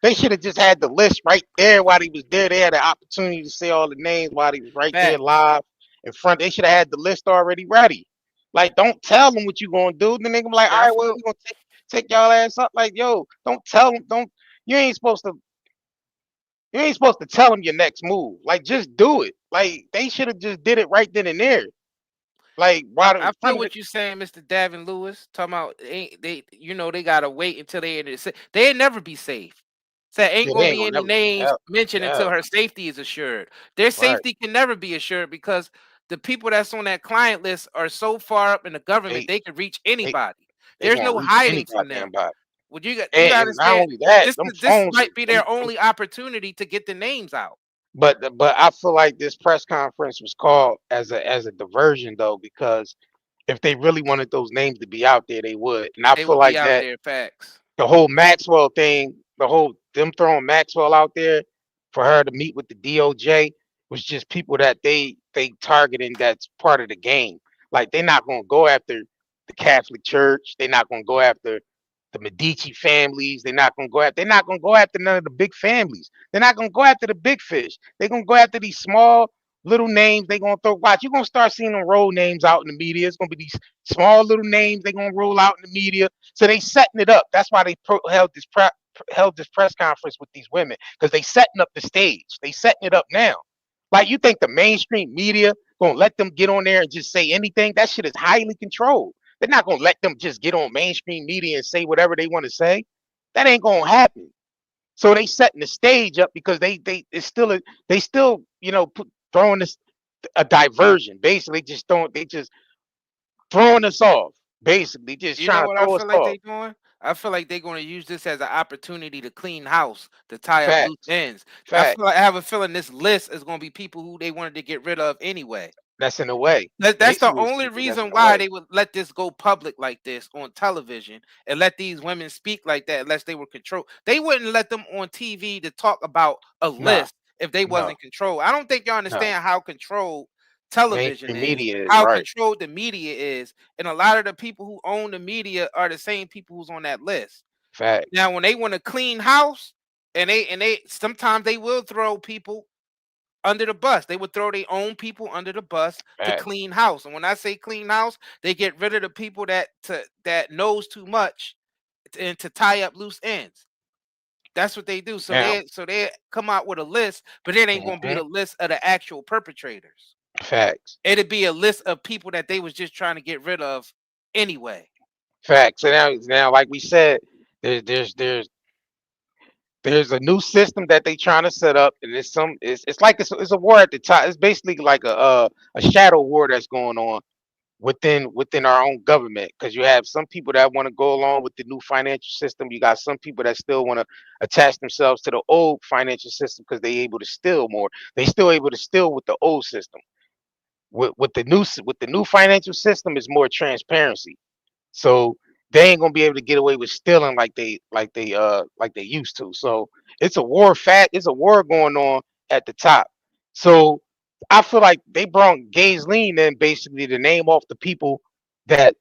they should have just had the list right there while he was there. They had the opportunity to say all the names while he was right there live in front. They should have had the list already ready. Like, don't tell them what you gonna do. Then they gonna be like, all right, well, take y'all ass up. Like, yo, don't tell them. Don't you ain't supposed to. You ain't supposed to tell them your next move. Like, just do it. Like, they should have just did it right then and there. Like, while in I front feel of the what you're saying, Mr. Davin Lewis. Talking about they gotta wait until they'll never be safe. So ain't yeah, they gonna ain't be gonna any never. names Yeah, mentioned until yeah, her safety is assured. Their right. safety can never be assured because the people that's on that client list are so far up in the government They they can reach they anybody. they There's gonna no reach any hiding from them. goddamn body. Well, you got to And not understand only that, them this phones. might be their only opportunity to get the names out. But I feel like this press conference was called as a diversion though, because if they really wanted those names to be out there, they would. And I They feel would be like out that there, facts. the whole Maxwell thing, the whole them throwing Maxwell out there for her to meet with the DOJ was just people that they targeting that's part of the game. Like they're not gonna go after the Catholic Church. They're not gonna go after the Medici families. They're not gonna go after none of the big families. They're not gonna go after the big fish. They're gonna go after these small little names. They're gonna throw watch. You're gonna start seeing them roll names out in the media. It's gonna be these small little names they're gonna roll out in the media. So they setting it up. That's why they held this press conference with these women, because they setting up the stage. They setting it up now. Like, you think the mainstream media gonna let them get on there and just say anything? That shit is highly controlled. They're not gonna let them just get on mainstream media and say whatever they want to say. That ain't gonna happen. So they setting the stage up because they still throwing this a diversion. Basically, just throwing us off. Basically, just You know trying to what I throw us feel like off. they doing? I feel like they're going to use this as an opportunity to clean house, to tie up loose Facts. ends. Facts. I have a feeling this list is going to be people who they wanted to get rid of anyway. That's in the way. That's the Basically, it's only people that's in reason the why way. they would let this go public like this on television and let these women speak like that unless they were controlled. They wouldn't let them on TV to talk about a No, list if they no, wasn't controlled. I don't think y'all no. understand how controlled television Mainstream is, media is how right. controlled the media is, and a lot of the people who own the media are the same people who's on that list. Facts. Now, when they want to clean house, and they sometimes they will throw people under the bus. They would throw their own people under the bus to Facts. clean house. And when I say clean house, they get rid of the people that knows too much and to tie up loose ends. That's what they do. So Now, they come out with a list, but it ain't gonna be mhm, the list of the actual perpetrators. facts. It'd be a list of people that they was just trying to get rid of anyway. Facts. So now, like we said, there's a new system that they trying to set up, and it's like it's a war at the top. It's basically like a shadow war that's going on within our own government, because you have some people that want to go along with the new financial system. You got some people that still want to attach themselves to the old financial system because they able to steal more. They still able to steal with the old system. With the new financial system is more transparency. So they ain't gonna be able to get away with stealing like they used to. So it's a war going on at the top. So I feel like they brought Ghislaine in basically to name off the people that,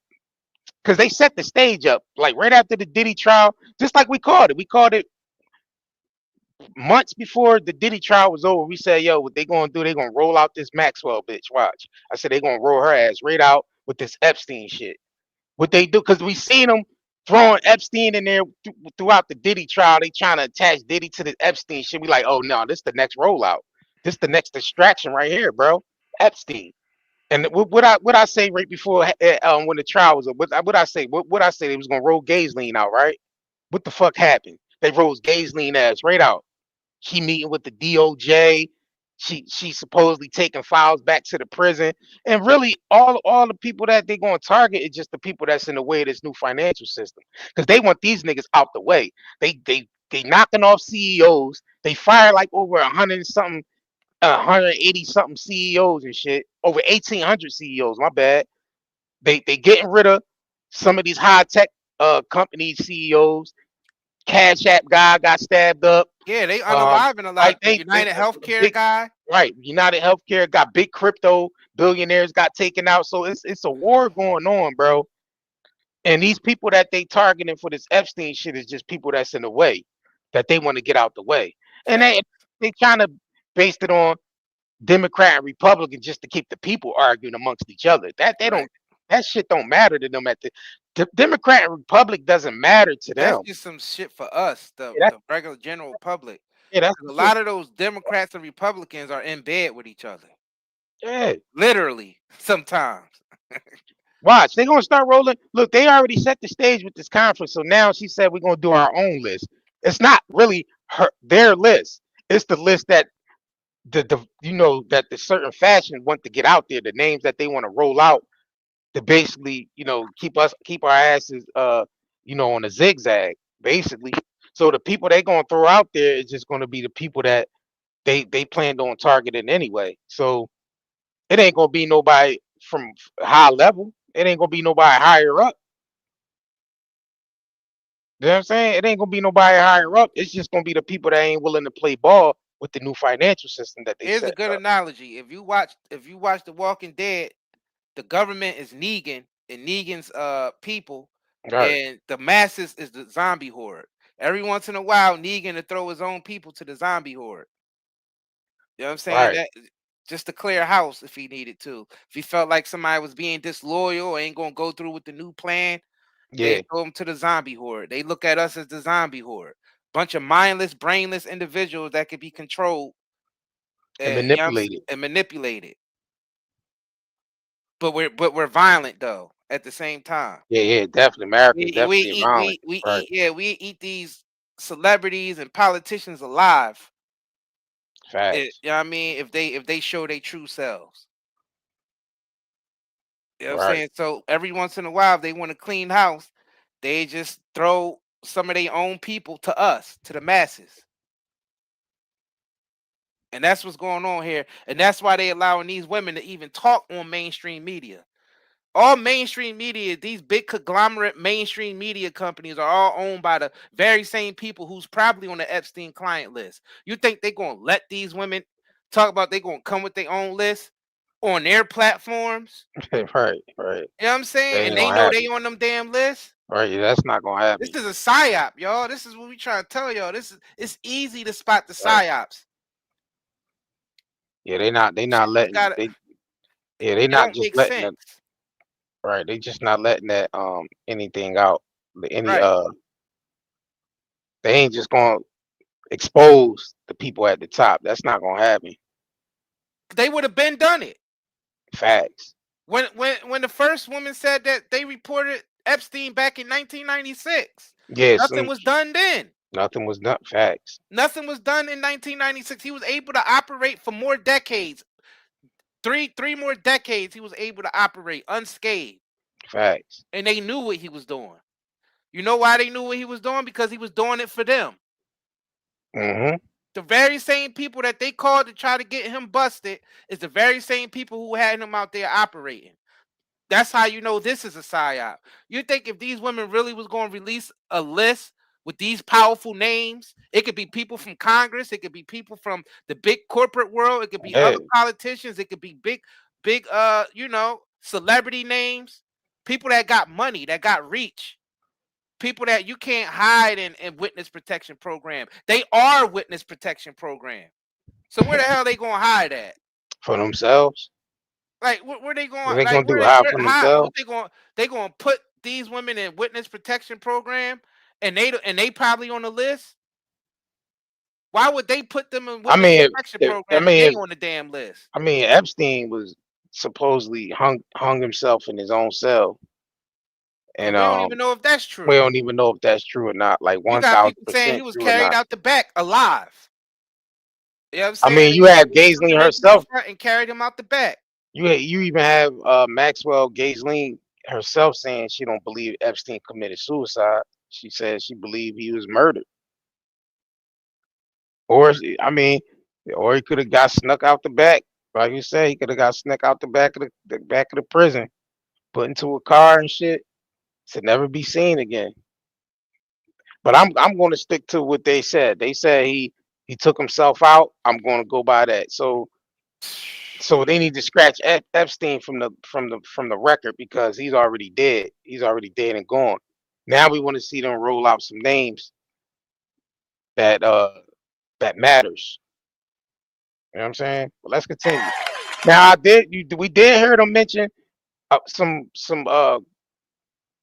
because they set the stage up like right after the Diddy trial, just like we called it. We called it months before the Diddy trial was over. We said, yo, what they gonna do? They gonna roll out this Maxwell bitch. Watch. I said they gonna roll her ass right out with this Epstein shit. What they do, because we seen them throwing Epstein in there throughout the Diddy trial. They trying to attach Diddy to the Epstein shit. We like, oh no, this the next rollout. This the next distraction right here, bro. Epstein. And what I say right before when the trial was up? What I say? What I say they was gonna roll Ghislaine out, right? What the fuck happened? They rolled Ghislaine ass right out. She meeting with the DOJ. She supposedly taking files back to the prison. And really all the people that they going to target is just the people that's in the way of this new financial system. Because they want these niggas out the way. They knocking off CEOs. They fire like over 100 and something, 180 something CEOs and shit. Over 1,800 CEOs, my bad. They getting rid of some of these high tech company CEOs. Cash App guy got stabbed up. Yeah, they Um, unaliving a I lot. The think United a Healthcare big guy. right. United Healthcare got big crypto billionaires got taken out. So it's a war going on, bro. And these people that they targeting for this Epstein shit is just people that's in the way, that they want to get out the way. And Fact. they trying to base it on Democrat and Republican just to keep the people arguing amongst each other. That they Right. don't that shit don't matter to them The Democrat and Republic doesn't matter to That's them. just some shit for us, the Yeah, regular general public. that's 'Cause the a shit. lot of those Democrats and Republicans are in bed with each other, Yeah. literally sometimes. Watch, they're gonna start rolling. Look, they already set the stage with this conference. So now she said we're gonna do our own list. It's not really their list. It's the list that the that the certain fashion want to get out there, the names that they want to roll out to basically, keep our asses on a zigzag, basically. So the people they gonna throw out there is just gonna be the people that they planned on targeting anyway. So it ain't gonna be nobody from high level. It ain't gonna be nobody higher up. You know what I'm saying? It ain't gonna be nobody higher up. It's just gonna be the people that ain't willing to play ball with the new financial system that they Here's a set good up. analogy. If you watch The Walking Dead, the government is Negan and Negan's people, Right, and the masses is the zombie horde. Every once in a while, Negan to throw his own people to the zombie horde. You know what I'm saying? right. That just to clear a house if he needed to. If he felt like somebody was being disloyal or ain't gonna go through with the new plan, they Yeah, throw them to the zombie horde. They look at us as the zombie horde. Bunch of mindless, brainless individuals that could be controlled and and manipulated. and manipulated. But we're violent though at the same time. Yeah, yeah, definitely. America's We we definitely eat violent. we Right. eat yeah, we eat these celebrities and politicians alive. Facts. You know what I mean? If they show their true selves. You know what I'm Right. saying? So every once in a while, if they want to clean house, they just throw some of their own people to us, to the masses. And that's what's going on here. And that's why they allowing these women to even talk on mainstream media. All mainstream media, these big conglomerate mainstream media companies are all owned by the very same people who's probably on the Epstein client list. You think they're going to let these women talk about they're going to come with their own list on their platforms? Right, right. You know what I'm That saying? And ain't they gonna know happen. they on them damn lists. Right, yeah, that's not gonna This happen. is a psyop, y'all. This is what we trying to tell y'all. It's easy to spot the Right. psyops. Yeah, they not Shit just letting gotta they yeah, they it not don't just make letting sense. that right. They just not letting that anything out. Any Right. they ain't just gonna expose the people at the top. That's not gonna happen. They would have been done it. Facts. When the first woman said that they reported Epstein back in 1996. Yeah, Nothing was done then. nothing was done. Facts. Nothing was done in 1996. He was able to operate for more decades. Three more decades he was able to operate unscathed. Facts. And they knew what he was doing. You know why they knew what he was doing? Because he was doing it for them. Mm-hmm. The very same people that they called to try to get him busted is the very same people who had him out there operating. That's how you know this is a psyop. You think if these women really was going to release a list with these powerful names, it could be people from Congress, it could be people from the big corporate world, it could be Yeah, other politicians, it could be big celebrity names, people that got money, that got reach, people that you can't hide in witness protection program. They are witness protection program. So where the hell they going to hide at? for themselves. Like where they going? What they Like gonna do? where Hide where for how themselves? what they going to put these women in witness protection program and they probably on the list? Why would they put them in I witness mean, protection if, I program and mean, they if, on the damn list? I mean, Epstein was supposedly hung himself in his own cell, and And we don't even know if that's we true. don't even know if that's true or not. Like You one got thousand people saying he percent was true or carried not. out the back alive. You know what I'm I saying? mean, you have They took Ghislaine him into the herself. front and carried him out the back. You even have Maxwell Ghislaine herself saying she don't believe Epstein committed suicide. She says she believed he was murdered, I mean, or he could have got snuck out the back. Like you said, he could have got snuck out the back of the back of the prison, put into a car and shit to never be seen again. But I'm going to stick to what they said. They said he took himself out. I'm going to go by that. So they need to scratch Epstein from the record because he's already dead. He's already dead and gone. Now we want to see them roll out some names that that matters. You know what I'm saying? But let's continue. Now we did hear them mention some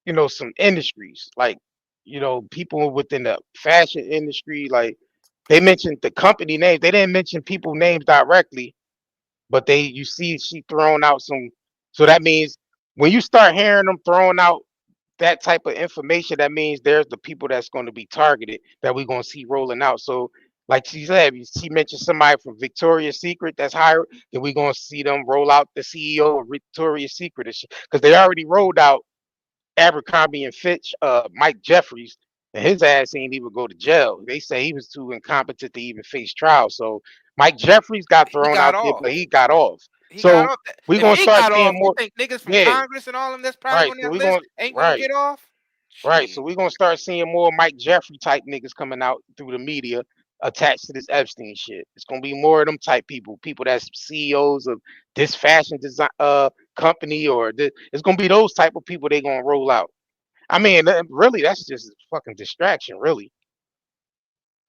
you know, some industries, like, you know, people within the fashion industry, like they mentioned the company names. They didn't mention people names directly, but you see she throwing out some. So that means when you start hearing them throwing out that type of information, that means there's the people that's going to be targeted that we're going to see rolling out. So like she said, she mentioned somebody from Victoria's Secret that's hired, then we're going to see them roll out the CEO of Victoria's Secret, because they already rolled out Abercrombie and Fitch, Mike Jeffries, and his ass ain't even go to jail. They say he was too incompetent to even face trial. So Mike Jeffries got He thrown got out there, off. but he got off. He got So off. we're If gonna he start got seeing off, you more. think niggas from Yeah, Congress and all of them that's probably right. on So that we're list gonna ain't gonna right. get off? Right. So Shit. we're gonna start seeing more Mike Jeffrey type niggas coming out through the media attached to this Epstein shit. It's gonna be more of them type people, people that's CEOs of this fashion design company, or it's gonna be those type of people they gonna roll out. I mean, really, that's just a fucking distraction, really.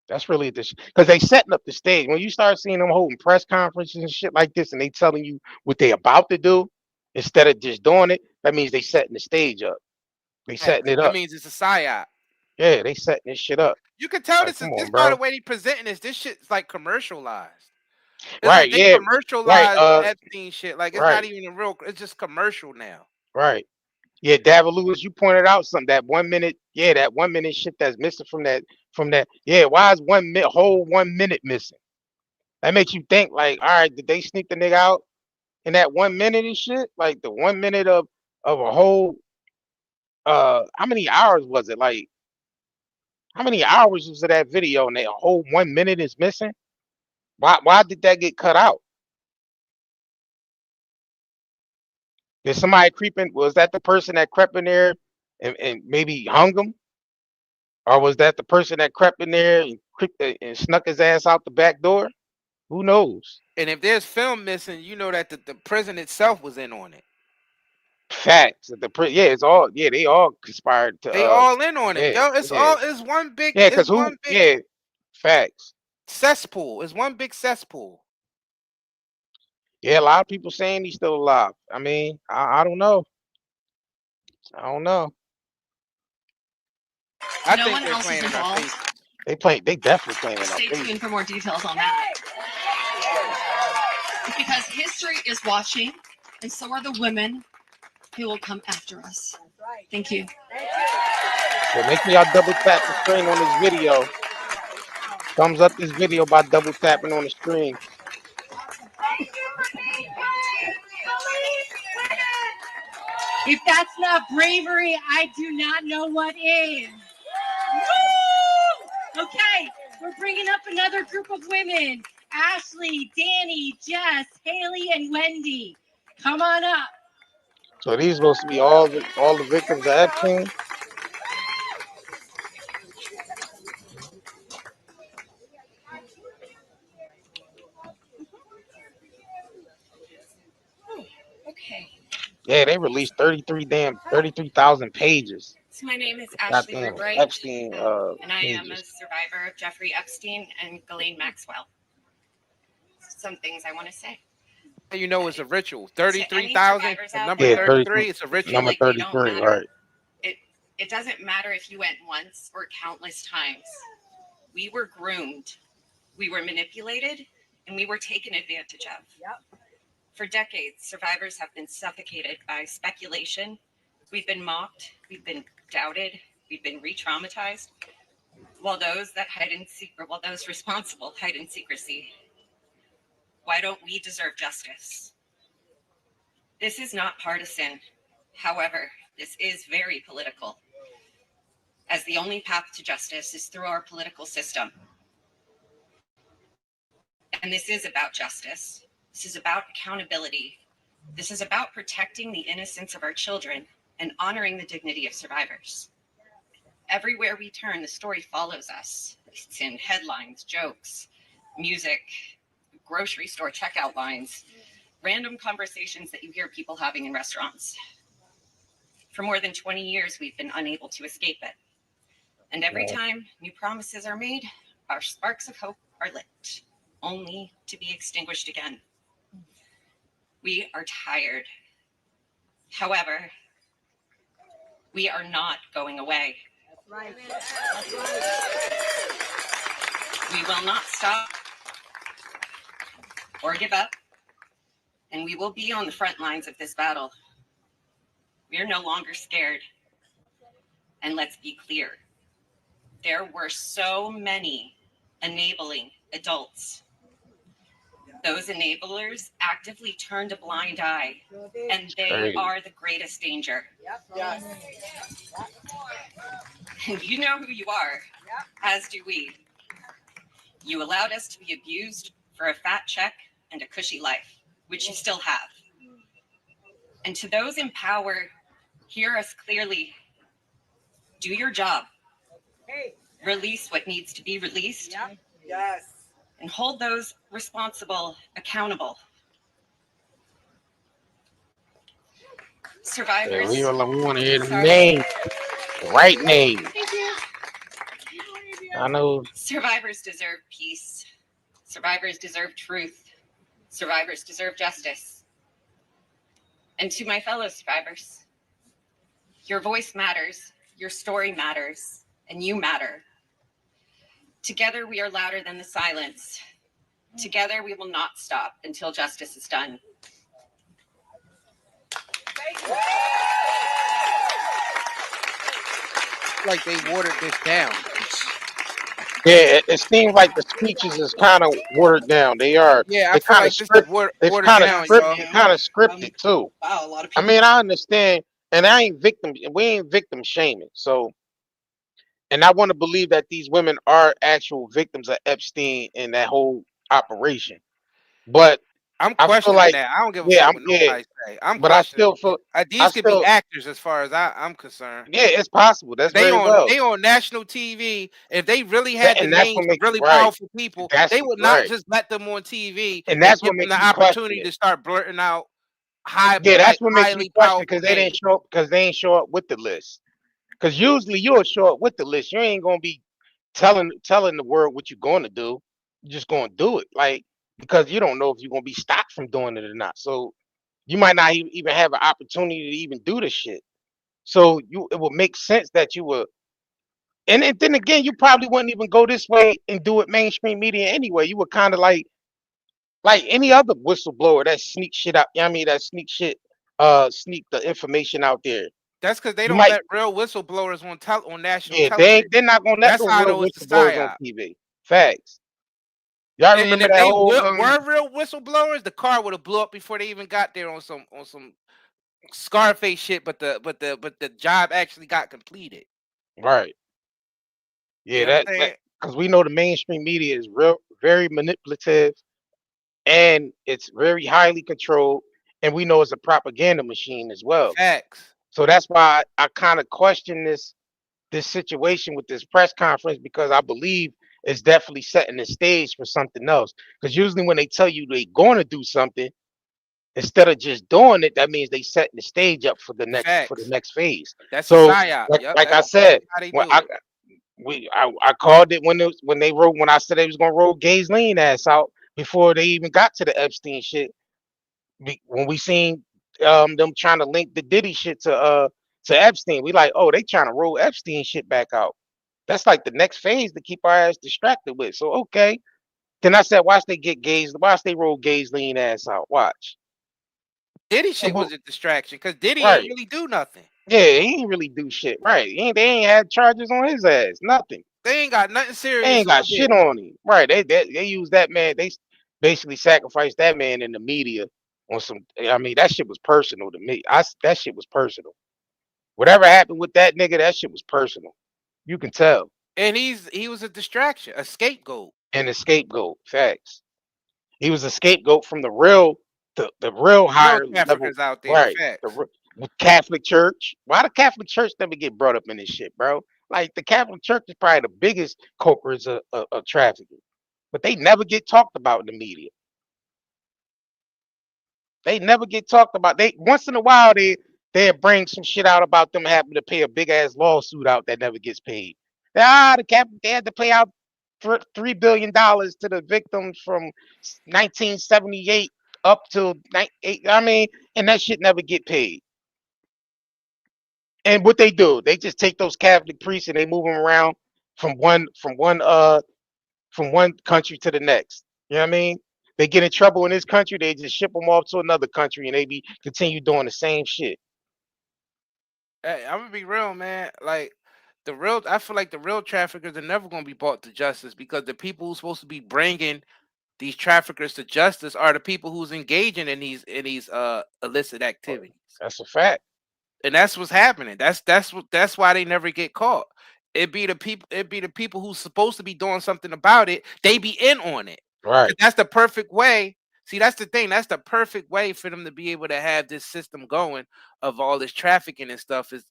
That's really this because they setting up the stage. When you start seeing them holding press conferences and shit like this, and they telling you what they about to do instead of just doing it, that means they setting the stage up. They setting it That up. means it's a psyop. Yeah, they setting this shit up. You can tell Like, this is come this on, by the bro. way they presenting this. This shit's like commercialized. It's like Right, they yeah, right, commercialized Epstein shit. Like it's not right, even a real. It's just commercial now. right. Yeah, Davin Lewis, you pointed out something. That 1 minute, yeah, that 1 minute shit that's missing from that. Yeah, why is 1 minute, whole 1 minute missing? That makes you think like, all right, did they sneak the nigga out in that 1 minute and shit? Like the 1 minute of a whole how many hours was it? Like how many hours was of that video and that whole 1 minute is missing? Why did that get cut out? Did somebody creeping? Was that the person that crept in there and maybe hung him? Or was that the person that crept in there and and snuck his ass out the back door? Who knows? And if there's film missing, you know that the prison itself was in on it. Facts. Yeah, it's all they all conspired to They all in on it. yeah, Yo, it's yeah. all Yeah, it's cause one big yeah, facts. cesspool. It's one big cesspool. Yeah, a lot of people saying he's still alive. I mean, I don't know. I don't know. I No think one they're else is playing in our involved. faces. They definitely playing in our Stay face. tuned for more details on that. Because history is watching, and so are the women who will come after us. Thank you. Yeah, make sure y'all double tap the screen on this video. Thumbs up this video by double tapping on the screen. If that's not bravery, I do not know what is. Woo! Okay, we're bringing up another group of women. Ashley, Danny, Jess, Haley, and Wendy. Come on up. So these supposed to be all the victims of Epstein. Okay. Yeah, they released 33,000 pages. So my name is Ashley Goddamn Wright, Epstein and I am a pages. survivor of Jeffrey Epstein and Ghislaine Maxwell. Some things I want to say. You know it's a ritual. To any 33,000, survivors the out number Yeah, there 33, it's a who feel ritual. number like they don't 33, matter, right. it doesn't matter if you went once or countless times. We were groomed, we were manipulated, and we were taken advantage of. Yep. For decades, survivors have been suffocated by speculation. We've been mocked, we've been doubted, we've been re-traumatized, while those responsible hide in secrecy. Why don't we deserve justice? This is not partisan. However, this is very political, as the only path to justice is through our political system. And this is about justice. This is about accountability. This is about protecting the innocence of our children and honoring the dignity of survivors. Everywhere we turn, the story follows us. It's in headlines, jokes, music, grocery store checkout lines, random conversations that you hear people having in restaurants. For more than 20 years, we've been unable to escape it. And every time new promises are made, our sparks of hope are lit, only to be extinguished again. We are tired. However, We are not going away. That's right. We will not stop or give up, and we will be on the front lines of this battle. We are no longer scared. And let's be clear, there were so many enabling adults. Those enablers actively turned a blind eye, and they Crazy. are the greatest danger. Yes. And you know who you are, as do we. You allowed us to be abused for a fat check and a cushy life, which you still have. And to those in power, hear us clearly. Do your job. Hey. Release what needs to be released. Yep. Yes. And hold those responsible accountable. Survivors. We want to hear the name, the right name. I know. Survivors deserve peace. Survivors deserve truth. Survivors deserve justice. And to my fellow survivors, your voice matters, your story matters, and you matter. Together we are louder than the silence. Together we will not stop until justice is done. Like they watered this down. Yeah, it seems like the speeches is kind of watered down. They are. Yeah, I They feel kind of like this is script. They've watered kind of down, script. y'all. Kind of scripted too. Wow, a lot of I people. mean, I understand, and I ain't victim. We ain't victim shaming. So, and I want to believe that these women are actual victims of Epstein and that whole operation. But I'm I feel questioning like, that. I don't give a yeah, fuck what nobody say. I'm but I questioning still it. feel, These could be actors as far as I'm concerned. yeah, it's possible. That's They very well. on national TV. If they really had the And that's names what of makes really right. powerful people, That's they would not right. just let them on TV And that's give what them makes the me question opportunity it. to start blurting out Yeah, that's what makes me highly question powerful because they didn't names. show up because they ain't show up with the list. Because usually you'll show up with the list. You ain't gonna be telling the world what you're going to do. You're just gonna do it, like because you don't know if you're gonna be stopped from doing it or not. So you might not even have an opportunity to even do the shit. So it would make sense that you would. And then again, you probably wouldn't even go this way and do it mainstream media anyway. You would kind of like any other whistleblower that sneak shit out. I mean, that sneak shit, sneak the information out there. That's because they You don't might, let real whistleblowers on national yeah, television. they're not gonna let That's no how I real know it's the whistleblowers on psyop. TV. Facts. Y'all And remember if that they whole were real whistleblowers, the car would have blew up before they even got there on some Scarface shit. But the job actually got completed. right? Yeah, You know what I'm that saying? because we know the mainstream media is very manipulative, and it's very highly controlled, and we know it's a propaganda machine as well. Facts. So that's why I kind of question this situation with this press conference because I believe it's definitely setting the stage for something else. Because usually when they tell you they're going to do something, instead of just doing it, that means they setting the stage up for the Facts. next phase. That's a So psyop. Yep, like I that's said, how they when do it. I called it when I said they was gonna roll Gay's lean ass out before they even got to the Epstein shit. When we seen them trying to link the Diddy shit to Epstein, we like, oh, they trying to roll Epstein shit back out. That's like the next phase to keep our ass distracted with. So okay. Then I said, watch they roll Gay's lean ass out. Watch. Diddy shit was a distraction because Diddy ain't Right. really do nothing. Yeah, he ain't really do shit. Right. They ain't had charges on his ass. Nothing. They ain't got nothing They serious ain't got on shit Diddy. on him. Right. They use that man. They basically sacrificed that man in the media on some. I mean, that shit was personal to me. That shit was personal. Whatever happened with that nigga, that shit was personal. You can tell. And he was a distraction, a scapegoat. And a scapegoat. Facts. He was a scapegoat from the real higher level. Africans out there. Right. Facts. The Catholic Church. Why the Catholic Church never get brought up in this shit, bro? Like the Catholic Church is probably the biggest culprits of trafficking, but they never get talked about in the media. They never get talked about. They once in a while they bring some shit out about them having to pay a big ass lawsuit out that never gets paid. The Catholic they had to pay out $3 billion to the victims from 1978 up till 98. I mean, and that shit never get paid. And what they do, they just take those Catholic priests and they move them around from one country to the next. You know what I mean? They get in trouble in this country, they just ship them off to another country, and they be continue doing the same shit. Hey, I'm gonna be real, man. Like I feel like the real traffickers are never gonna be brought to justice because the people who's supposed to be bringing these traffickers to justice are the people who's engaging in these illicit activities. That's a fact. And that's what's happening. That's why they never get caught. It be the people who's supposed to be doing something about it. They be in on it. 'Cause Right. that's the perfect way. See, that's the thing. That's the perfect way for them to be able to have this system going of all this trafficking and stuff is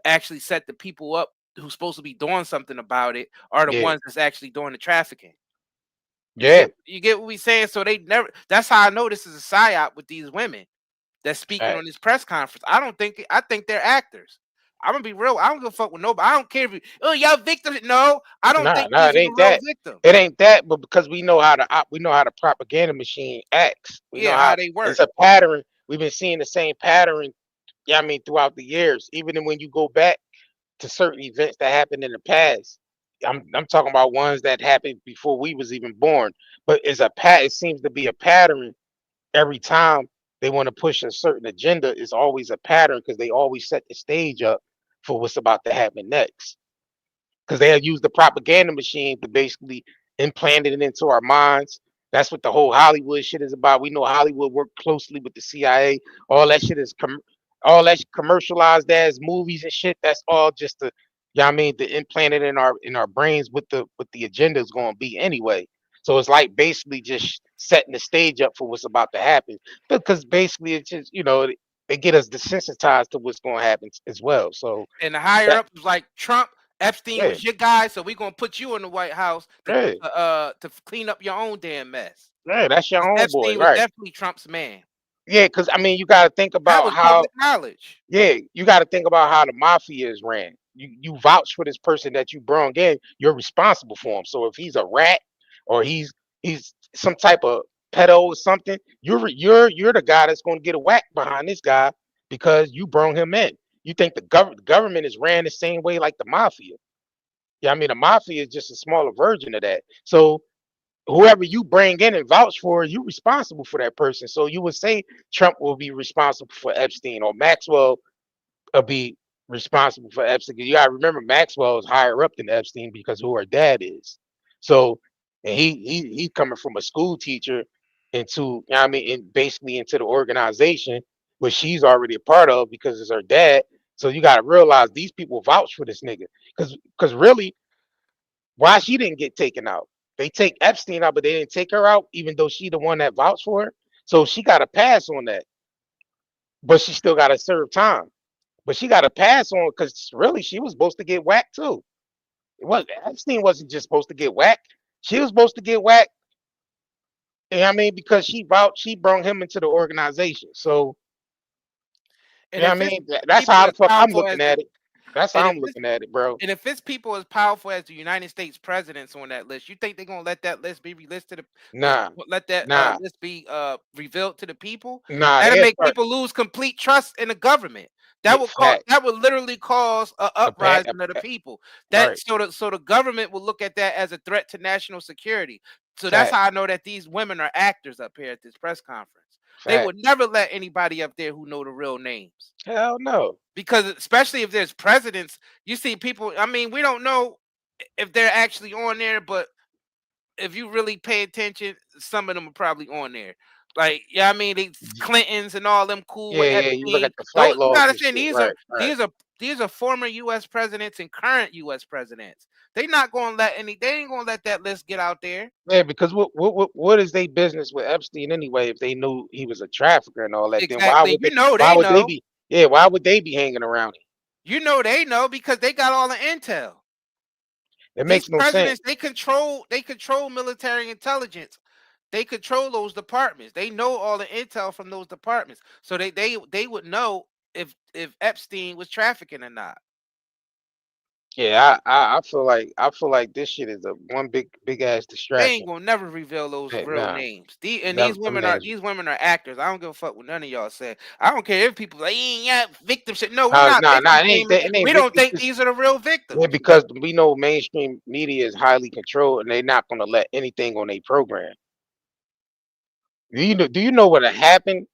actually set the people up who's supposed to be doing something about it are the Yeah. ones that's actually doing the trafficking. You Yeah. get you get what we saying? So they never that's how I know this is a psyop with these women that's speaking Fact. on this press conference. I think they're actors. I'm gonna be real. I don't give a fuck with nobody. I don't care if y'all victims. No, I don't Nah, think nah, these it are the ain't real that. victims. It ain't that, but because we know how the propaganda machine acts. We know Yeah, how how they work. it's a pattern. We've been seeing the same pattern, yeah, I mean, throughout the years. Even when you go back to certain events that happened in the past. I'm talking about ones that happened before we was even born. But it seems to be a pattern every time they want to push a certain agenda. Is always a pattern because they always set the stage up for what's about to happen next. Because they have used the propaganda machine to basically implant it into our minds. That's what the whole Hollywood shit is about. We know Hollywood worked closely with the CIA. All that shit is all that commercialized as movies and shit. That's all just to, yeah, I mean, to implant it in our brains what the agenda is going to be anyway. So it's like basically just setting the stage up for what's about to happen. Because basically it's just, they get us desensitized to what's going to happen as well. So And the higher that, up was like Trump, Epstein yeah, was your guy, so we gonna put you in the White House yeah, to clean up your own damn mess. yeah, that's your 'Cause own boy, Epstein was right? definitely Trump's man. Yeah, because I mean, you got to think That about was how, public knowledge. yeah, you got to think about how the mafia is ran. You vouch for this person that you brought in, you're responsible for him. So if he's a rat or he's some type of pedo or something, you're the guy that's going to get a whack behind this guy because you brought him in. You think the government is ran the same way like the mafia? Yeah, I mean the mafia is just a smaller version of that. So whoever you bring in and vouch for, you responsible for that person. So you would say Trump will be responsible for Epstein or Maxwell will be responsible for Epstein. 'Cause you gotta remember Maxwell is higher up than Epstein because who her dad is. So and he's coming from a school teacher into, I mean, basically into the organization which she's already a part of because it's her dad. So you gotta realize these people vouch for this nigga. Because really, why she didn't get taken out? They take Epstein out, but they didn't take her out, even though she the one that vouched for her. So she got a pass on that, but she still got to serve time. But she got a pass on because really she was supposed to get whacked too. It was Epstein wasn't just supposed to get whacked. She was supposed to get whacked. You know what I mean? Because she brought him into the organization. So And yeah, I if it's mean that's people how the as fuck I'm powerful looking as the at it. That's and how if I'm it's looking at it, bro. And if it's people as powerful as the United States presidents on that list, you think they're gonna let that list be released to Nah, let that nah, list be revealed to the people? nah. That'll They make start. people lose complete trust in the government. Yeah, fact. That would literally cause a uprising of the people. Right. So the government will look at that as a threat to national security. So that's Fact. how I know that these women are actors up here at this press conference. They Fact. would never let anybody up there who know the real names Hell no. because especially if there's presidents, you see people. I mean, we don't know if they're actually on there, but if you really pay attention, some of them are probably on there. Like, yeah, I mean, Clintons and all them cool Yeah, with yeah. You look Epstein. at the Those flight you logs gotta and understand shit. Right. Right. these are former U.S. presidents and current U.S. presidents. They ain't gonna let that list get out there. Yeah, because what is their business with Epstein anyway? If they knew he was a trafficker and all that, then Exactly. You know why they would they know. be? Yeah, why would they be hanging around him? You know they know because they got all the intel. It These makes no sense. presidents, they control military intelligence. They control those departments. They know all the intel from those departments. So they would know if Epstein was trafficking or not. Yeah, I feel like this shit is a one big ass They distraction. ain't gonna never reveal those Hey, real nah, names. never them names. These women are actors. I don't give a fuck what none of y'all say. I don't care if people like yeah victim shit. No, we're not victim shaming. It ain't We don't victim. think these are the real victims. Yeah, because we know mainstream media is highly controlled, and they're not gonna let anything on their program. Do you know what'll happen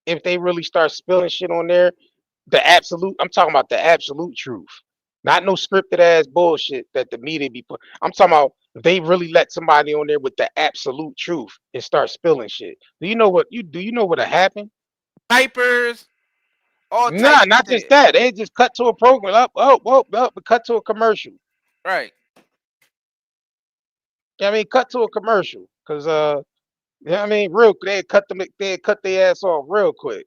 if they really start spilling shit on there? I'm talking about the absolute truth, not no scripted ass bullshit that the media be put. I'm talking about if they really let somebody on there with the absolute truth and start spilling shit. Do you know what'll happen? Snipers, all Nah, types of not just shit. that. They just cut to a program cut to a commercial. Right. I mean, cut to a commercial, cause yeah, I mean, they cut their ass off real quick.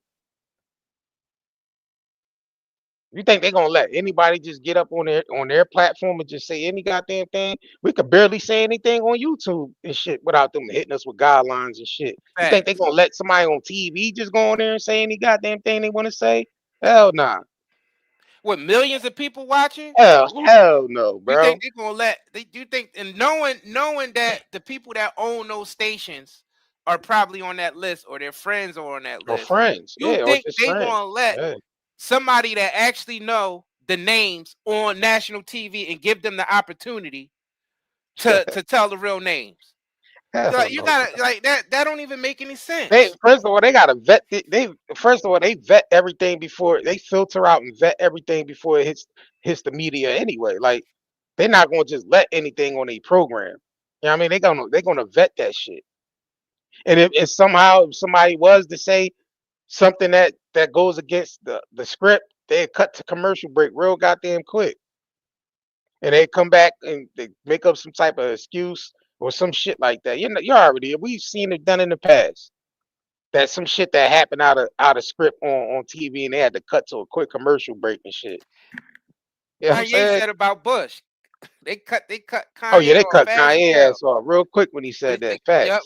You think they're gonna let anybody just get up on their platform and just say any goddamn thing? We could barely say anything on YouTube and shit without them hitting us with guidelines and shit. You think they're Facts. gonna let somebody on TV just go on there and say any goddamn thing they want to say? Hell nah. With millions of people watching, Hell no, you bro. think they're gonna you think and knowing that the people that own those stations are probably on that list or their friends are on that Or list, friends, you yeah, or think just they friends. gonna let Yeah. somebody that actually know the names on national TV and give them the opportunity to tell the real names? Hell Like you no, bro. gotta like that don't even make any They sense. first of all they gotta vet they first of all they vet everything before they filter out and vet everything before it hits the media anyway. Like they're not gonna just let anything on a program. You know what I mean? They're gonna vet that shit. And if somehow if somebody was to say something that goes against the script, they cut to commercial break real goddamn quick. And they come back and they make up some type of excuse or some shit like that. You know, you already we've seen it done in the past. That's some shit that happened out of script on TV and they had to cut to a quick commercial break and shit. You know what I'm Kanye saying? said about Bush. They cut Oh yeah, Kanye they off cut fast as Kanye hell. ass off real quick when he said that. Yep,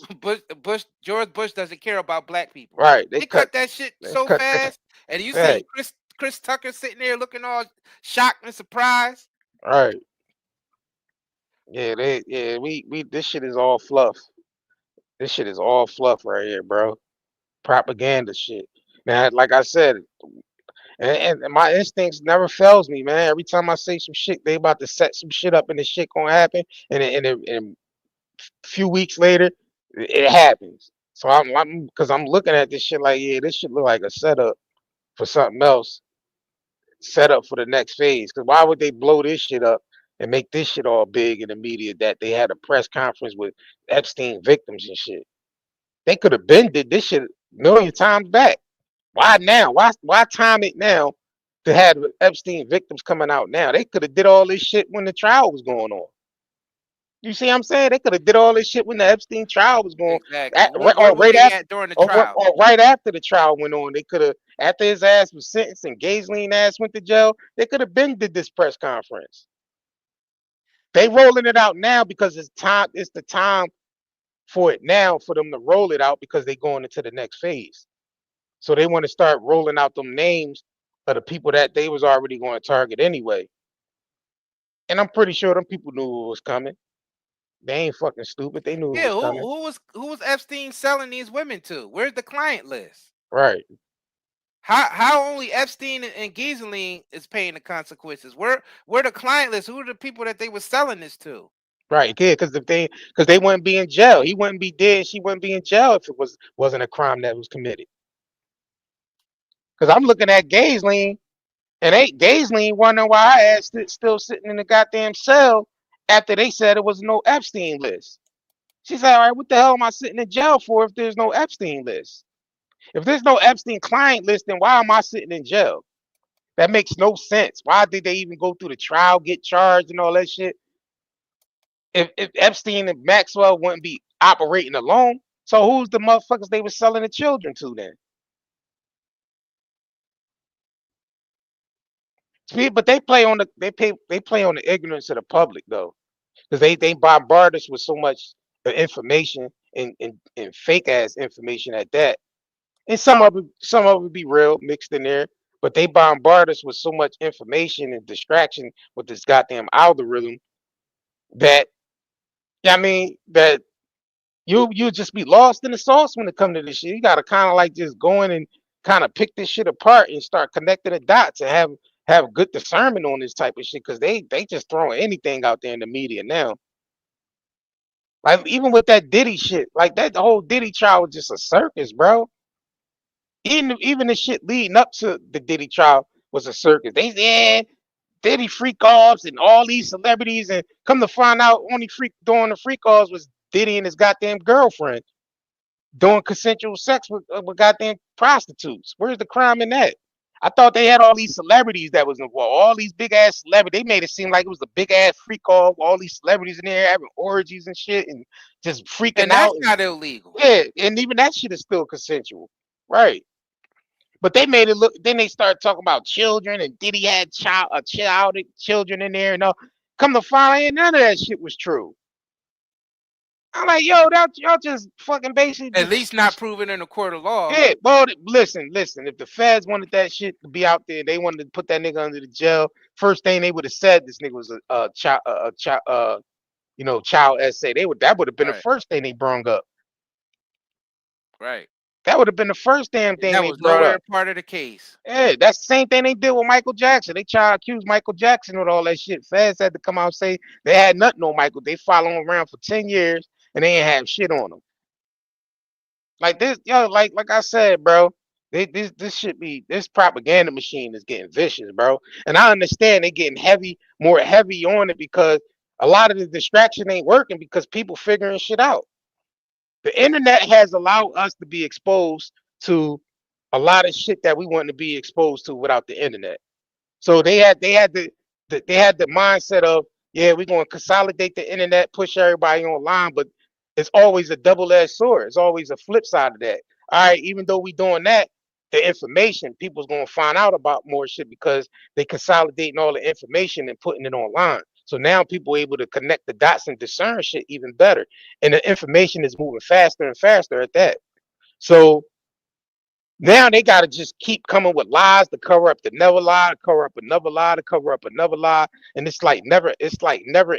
Facts. George Bush doesn't care about black people. Right. They cut that shit so That fast, and you see fact. Chris Tucker sitting there looking all shocked and surprised. Right. We this shit is all fluff. This shit is all fluff right here, bro. Propaganda shit. Man, like I said, and my instincts never fails me, man. Every time I say some shit, they about to set some shit up and the shit gonna happen. And a few weeks later, it happens. So because I'm looking at this shit like, yeah, this shit look like a setup for something else, set up for the next phase. Because why would they blow this shit up and make this shit all big in the media that they had a press conference with Epstein victims and shit? They could have been did this shit a million times back. Why now? Why time it now to have Epstein victims coming out now? They could have did all this shit when the trial was going on. You see what I'm saying? They could have did all this shit when the Epstein trial was going, Exactly. Where or were right they after, at during the trial? or right after the trial went on. They could have, after his ass was sentenced and Ghislaine ass went to jail. They could have been did this press conference. They rolling it out now because it's time. It's the time for it now for them to roll it out because they going into the next phase. So they want to start rolling out them names of the people that they was already going to target anyway. And I'm pretty sure them people knew it was coming. They ain't fucking stupid. They knew it Yeah, was coming. who was Epstein selling these women to? Where's the client list? Right. How only Epstein and Ghislaine is paying the consequences? Where the client list? Who are the people that they were selling this to? Right. Yeah, because they wouldn't be in jail. He wouldn't be dead. She wouldn't be in jail if it wasn't a crime that was committed. Because I'm looking at Ghislaine, and ain't Ghislaine wondering why her ass still sitting in the goddamn cell after they said it was no Epstein list. She said, all right, what the hell am I sitting in jail for if there's no Epstein list? If there's no Epstein client list, then why am I sitting in jail? That makes no sense. Why did they even go through the trial, get charged, and all that shit? If Epstein and Maxwell wouldn't be operating alone, so who's the motherfuckers they were selling the children to then? See, but they play on the ignorance of the public though, because they bombard us with so much information and fake ass information at that. And some of it be real mixed in there, but they bombard us with so much information and distraction with this goddamn algorithm that, I mean, that you just be lost in the sauce when it comes to this shit. You gotta kind of like just go in and kind of pick this shit apart and start connecting the dots and have good discernment on this type of shit, because they just throwing anything out there in the media now. Like even with that Diddy shit, like that the whole Diddy trial was just a circus, bro. Even the shit leading up to the Diddy trial was a circus. They Diddy freak offs and all these celebrities, and come to find out, only freak doing the freak offs was Diddy and his goddamn girlfriend doing consensual sex with goddamn prostitutes. Where's the crime in that? I thought they had all these celebrities that was involved, all these big ass celebrities. They made it seem like it was a big ass freak off, all these celebrities in there having orgies and shit and just freaking And that's out. not illegal. Yeah, and even that shit is still consensual, right? But they made it look. Then they started talking about children, and Diddy had children in there, and all. Come to find out, none of that shit was true. I'm like, yo, y'all just fucking basically At least not proven in a court of law. yeah. Well, listen. If the feds wanted that shit to be out there, they wanted to put that nigga under the jail. First thing they would have said, this nigga was a child, child essay. That would have been the Right. first thing they brung up. Right. That would have been the first damn thing That they was brought nowhere up. part of the case. Yeah, that's the same thing they did with Michael Jackson. They tried to accuse Michael Jackson with all that shit. Feds had to come out and say they had nothing on Michael. They followed him around for 10 years and they ain't have shit on him. Like this, like I said, bro. This propaganda machine is getting vicious, bro. And I understand they getting more heavy on it because a lot of the distraction ain't working because people figuring shit out. The internet has allowed us to be exposed to a lot of shit that we want to be exposed to without the internet. So they had the mindset of, yeah, we're going to consolidate the internet, push everybody online, but it's always a double-edged sword. It's always a flip side of that. All right, even though we doing that, the information, people's going to find out about more shit because they consolidating all the information and putting it online. So now people are able to connect the dots and discern shit even better. And the information is moving faster and faster at that. So now they got to just keep coming with lies to cover up the never lie, to cover up another lie, to cover up another lie, and it's like never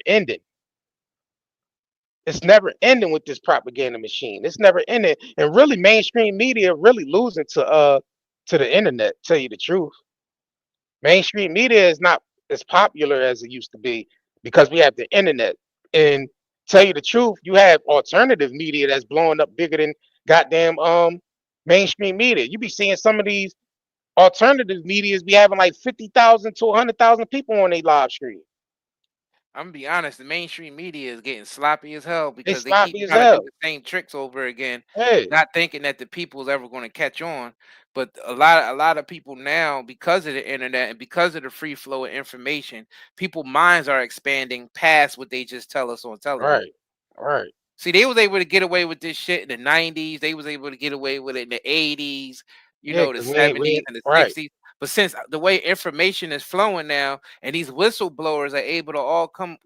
ending. It's never ending with this propaganda machine. It's never ending, and really, mainstream media really losing to the internet. Tell you the truth, mainstream media is not as popular as it used to be because we have the internet. And tell you the truth, you have alternative media that's blowing up bigger than goddamn mainstream media. You be seeing some of these alternative medias be having like 50,000 to 100,000 people on their live stream. I'm gonna be honest, the mainstream media is getting sloppy as hell They because they keep sloppy as trying to do hell. the same tricks over again, Hey, not thinking that the people's ever going to catch on. But a lot of people now, because of the internet and because of the free flow of information, people minds are expanding past what they just tell us on television. right. See, they was able to get away with this shit in the 90s. They was able to get away with it in the 80s, Yeah, the because we 70s ain't and the right. 60s. But since the way information is flowing now, and these whistleblowers are able to all come,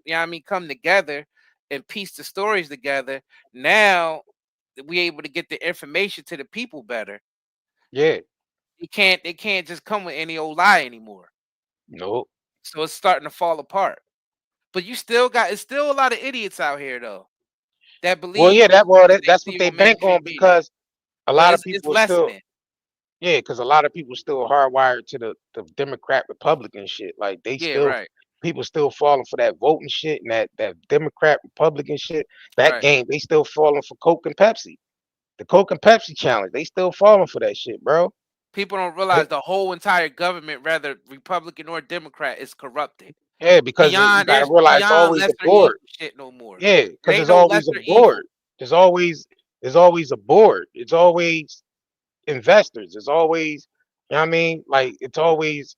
come together and piece the stories together, now we able to get the information to the people better. Yeah, They can't just come with any old lie anymore. no. So it's starting to fall apart. But it's still a lot of idiots out here though that Well, believe yeah, in the shit that they that's what see they on bank on mainstream media. because a But lot of it's people are still lessening. yeah, because a lot of people still hardwired to the Democrat Republican shit. Like Yeah, right, people still falling for that voting shit and that Democrat Republican shit. That right. game, they still falling for Coke and Pepsi. The Coke and Pepsi challenge, they still falling for that shit, bro. People don't They, realize the whole entire government, whether Republican or Democrat, is corrupted. yeah, because you got to There's realize it's beyond always a lesser evil board. shit no more. Yeah, It because ain't there's no always a lesser board. evil. There's always a board. It's always investors. It's always, you know what I mean? Like it's always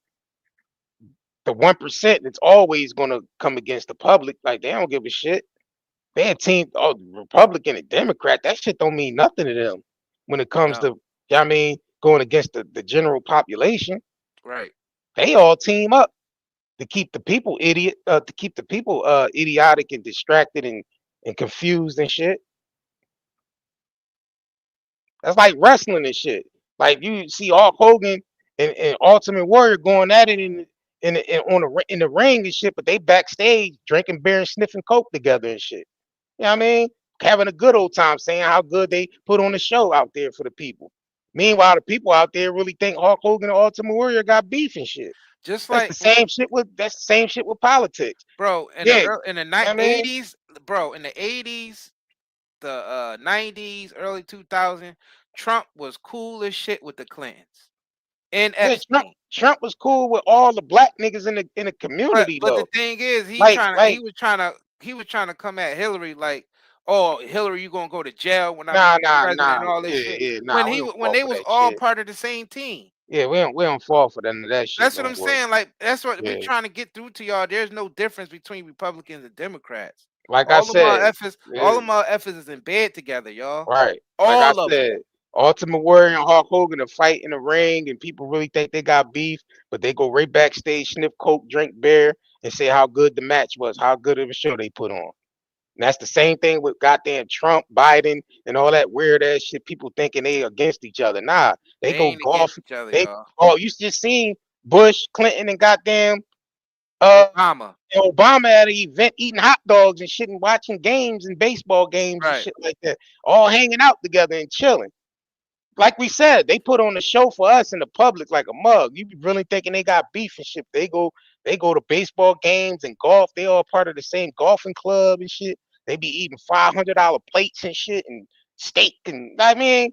the 1%. It's always gonna come against the public. Like they don't give a shit. They a team, Republican and Democrat. That shit don't mean nothing to them when it comes to, No, you know what I mean, going against the general population. right. They all team up to keep the people idiotic and distracted and confused and shit. That's like wrestling and shit. Like you see Hulk Hogan and Ultimate Warrior going at it in the ring and shit, but they backstage drinking beer and sniffing coke together and shit. You know what I mean? Having a good old time, saying how good they put on the show out there for the people. Meanwhile, the people out there really think Hulk Hogan and Ultimate Warrior got beef and shit. Just That's like the same shit with politics. bro in Yeah, in the I mean, 80s, bro, in the 80s, the 90s, early 2000s, Trump was cool as shit with the Clintons and yeah, Epstein. Trump was cool with all the black niggas in the community But the though. thing is, he Like was trying to come at Hillary like, oh, Hillary, you gonna go to jail when I nah become president and all this shit. nah, we don't When fall they for was that all shit. part of the same team. Yeah, we don't fall for none of that shit That's what no I'm more. saying. Like that's what we Yeah, trying to get through to y'all. There's no difference between Republicans and Democrats. like I said, All yeah, of my effers is in bed together, y'all. right. Like I All of them. said, Ultimate Warrior and Hulk Hogan a fight in the ring, and people really think they got beef, but they go right backstage, sniff coke, drink beer, and say how good the match was, how good of a show they put on. And that's the same thing with goddamn Trump, Biden, and all that weird ass shit. People thinking they against each other. Nah, they They go ain't against golf. each other, They y'all. you just seen Bush, Clinton, and goddamn Obama. and Obama at an event eating hot dogs and shit and watching games and baseball games and Right. shit like that, all hanging out together and chilling. Like we said, they put on the show for us in the public like a mug. You be really thinking they got beef and shit. They go to baseball games and golf. They all part of the same golfing club and shit. They be eating $500 plates and shit and steak and I mean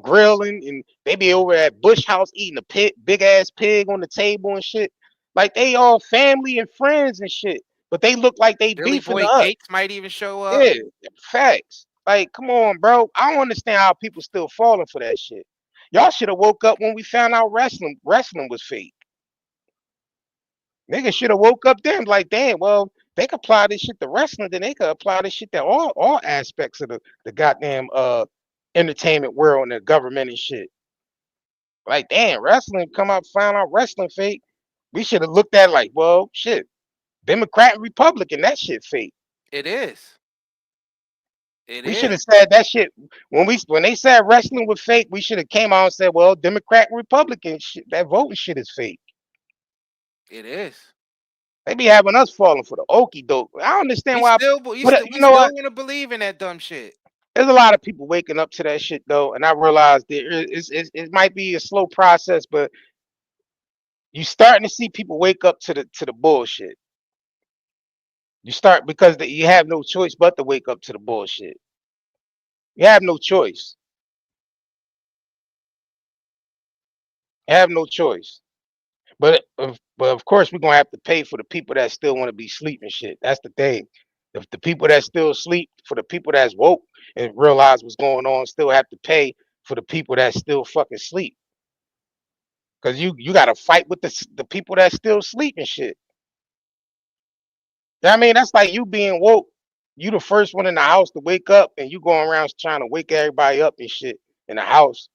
grilling, and they be over at Bush House eating a big ass pig on the table and shit. Like they all family and friends and shit. But they look like they Billy beefing to Boy us. Gates might even show up. Yeah, facts. Like, come on, bro. I don't understand how people still falling for that shit. Y'all should have woke up when we found out wrestling was fake. Niggas should have woke up then like, damn, well, they could apply this shit to wrestling, then they could apply this shit to all aspects of the goddamn entertainment world and the government and shit. Like, damn, wrestling come out, found out wrestling fake. We should have looked at it like, well, shit, Democrat and Republican, that shit fake. It is. We should have said that shit when they said wrestling was fake. We should have came out and said, "Well, Democrat, and Republican, shit, that voting shit is fake." It is. They be having us falling for the okie doke. I don't understand We why. still But we you know still what? want to believe in that dumb shit. There's a lot of people waking up to that shit though, and I realize it might be a slow process, but you starting to see people wake up to the bullshit. You start because you have no choice but to wake up to the bullshit. You have no choice. You have no choice. But of course we're gonna have to pay for the people that still want to be sleeping shit. That's the thing. If the people that still sleep, for the people that's woke and realize what's going on, still have to pay for the people that still fucking sleep. Cause you gotta fight with the people that still sleep and shit. I mean, that's like you being woke. You the first one in the house to wake up, and you going around trying to wake everybody up and shit in the house.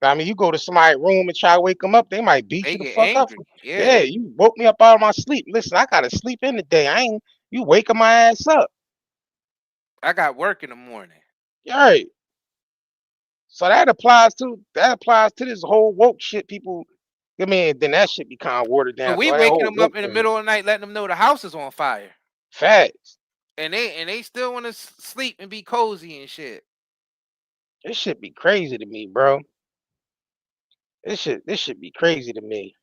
I mean, you go to somebody's room and try to wake them up, they might beat They you the get fuck up. angry. Yeah, you woke me up out of my sleep. Listen, I gotta sleep in the day. You waking my ass up. I got work in the morning. All right. So that applies to this whole woke shit. People, I mean, then that shit be kind of watered So down. we So that waking whole them up woke in the thing, middle of the night, letting them know the house is on fire, facts. and they still want to sleep and be cozy and shit. This shit be crazy to me, bro. This should be crazy to me.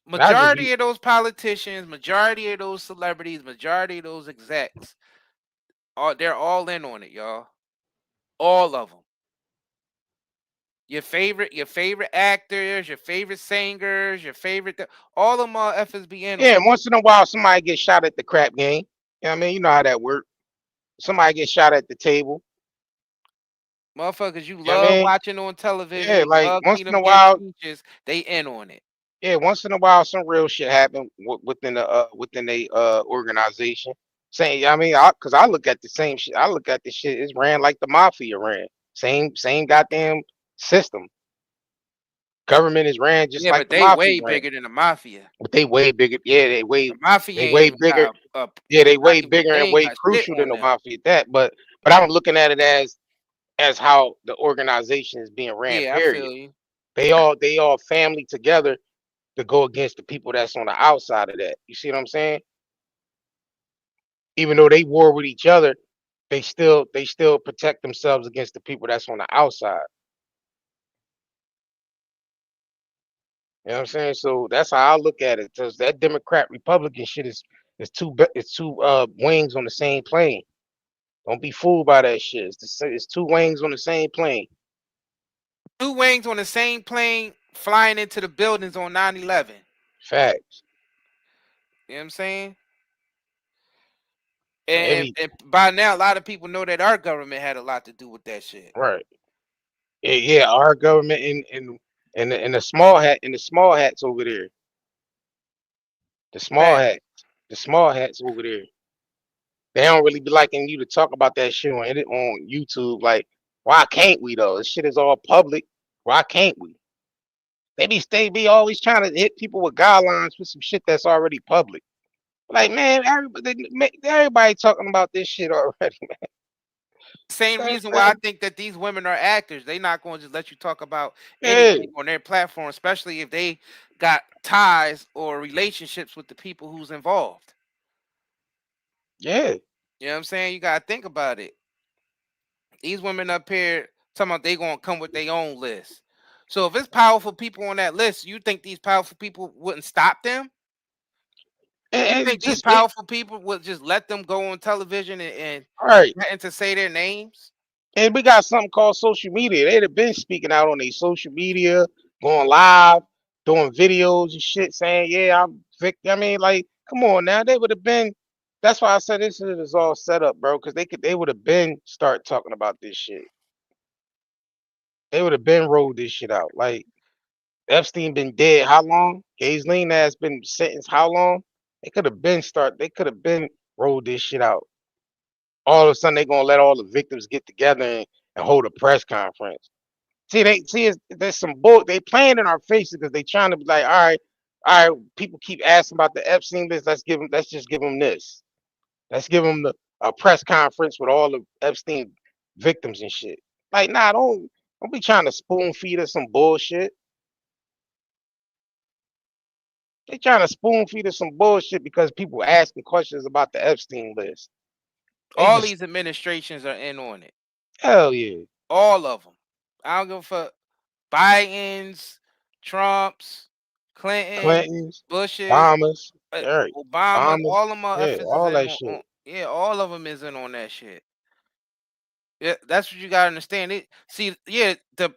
Majority of those politicians, majority of those celebrities, majority of those execs, they're all in on it, y'all. All of them. Your favorite actors, your favorite singers, your favorite, all of them are FSBN. Yeah, once in a while somebody gets shot at the crap game. You know what I mean? You know how that works. Somebody gets shot at the table. Motherfuckers you You know what I love mean? watching on television, Yeah, you like love once seeing in a them give while, speeches, they in on it. yeah, once in a while some real shit happen within a organization. Saying, I mean, because I look at the same shit. I look at the shit. It's ran like the mafia ran. Same goddamn system. Government is ran just Yeah, like but the they mafia way ran. bigger than the mafia. But they way bigger. Yeah, The mafia they ain't way even bigger. got a Yeah, they way not even, bigger they and ain't way got shit crucial than on the them. mafia. But I'm looking at it as how the organization is being ran. Yeah, I Period. feel you. They all family together to go against the people that's on the outside of that. You see what I'm saying? Even though they war with each other, they still protect themselves against the people that's on the outside. You know what I'm saying? So that's how I look at it. Cause that Democrat Republican shit is two wings on the same plane. Don't be fooled by that shit. It's two wings on the same plane. Two wings on the same plane flying into the buildings on 9/11. Facts. You know what I'm saying? Every And by now, a lot of people know that our government had a lot to do with that shit. right. Yeah, our government and the small hats over there. The small Fact. hat. The small hats over there. They don't really be liking you to talk about that shit on YouTube. Like, why can't we though? This shit is all public. Why can't we? They be always trying to hit people with guidelines with some shit that's already public. Like, man, everybody talking about this shit already, man. Same That's reason why I crazy. think that these women are actors. They not going to just let you talk about Yeah, anything on their platform, especially if they got ties or relationships with the people who's involved. yeah. You know what I'm saying? You got to think about it. These women up here talking about they going to come with their own list. So if it's powerful people on that list, you think these powerful people wouldn't stop them? You And think these just it, powerful people would just let them go on television and all right. threaten to say their names? And we got something called social media. They'd have been speaking out on their social media, going live, doing videos and shit, saying, "Yeah, I'm victim." I mean, like, come on now. They would have been. That's why I said this shit is all set up, bro. Because they would have been start talking about this shit. They would have been rolled this shit out. Like Epstein been dead how long? Ghislaine has been sentenced how long? They could have been start. They could have been rolled this shit out. All of a sudden, they gonna let all the victims get together and hold a press conference. There's some bull. They playing in our faces because they trying to be like, all right. People keep asking about the Epstein list. Let's just give them this. Let's give them a press conference with all the Epstein victims and shit. Like, nah, don't be trying to spoon feed us some bullshit. They trying to spoon feed us some bullshit because people asking questions about the Epstein list. They All just these administrations are in on it. hell yeah. All of them. I don't give a fuck. Biden's, Trump's, Clinton, Clintons, Bush's, Obamas, all right, Obama's, Obamas, all of them yeah, motherfuckers is all in that shit. yeah, all of them is in on that shit. Yeah, that's what you gotta understand.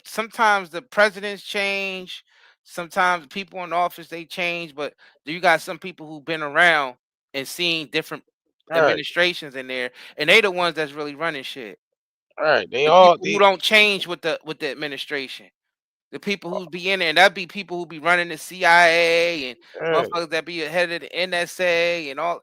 Sometimes the presidents change, sometimes people in office they change, but you got some people who've been around and seen different All right, administrations in there, and they the ones that's really running shit. all right. They The all people who don't change with the administration. The people who be in there, and that'd be people who be running the CIA and yeah, motherfuckers that be ahead of the NSA and all.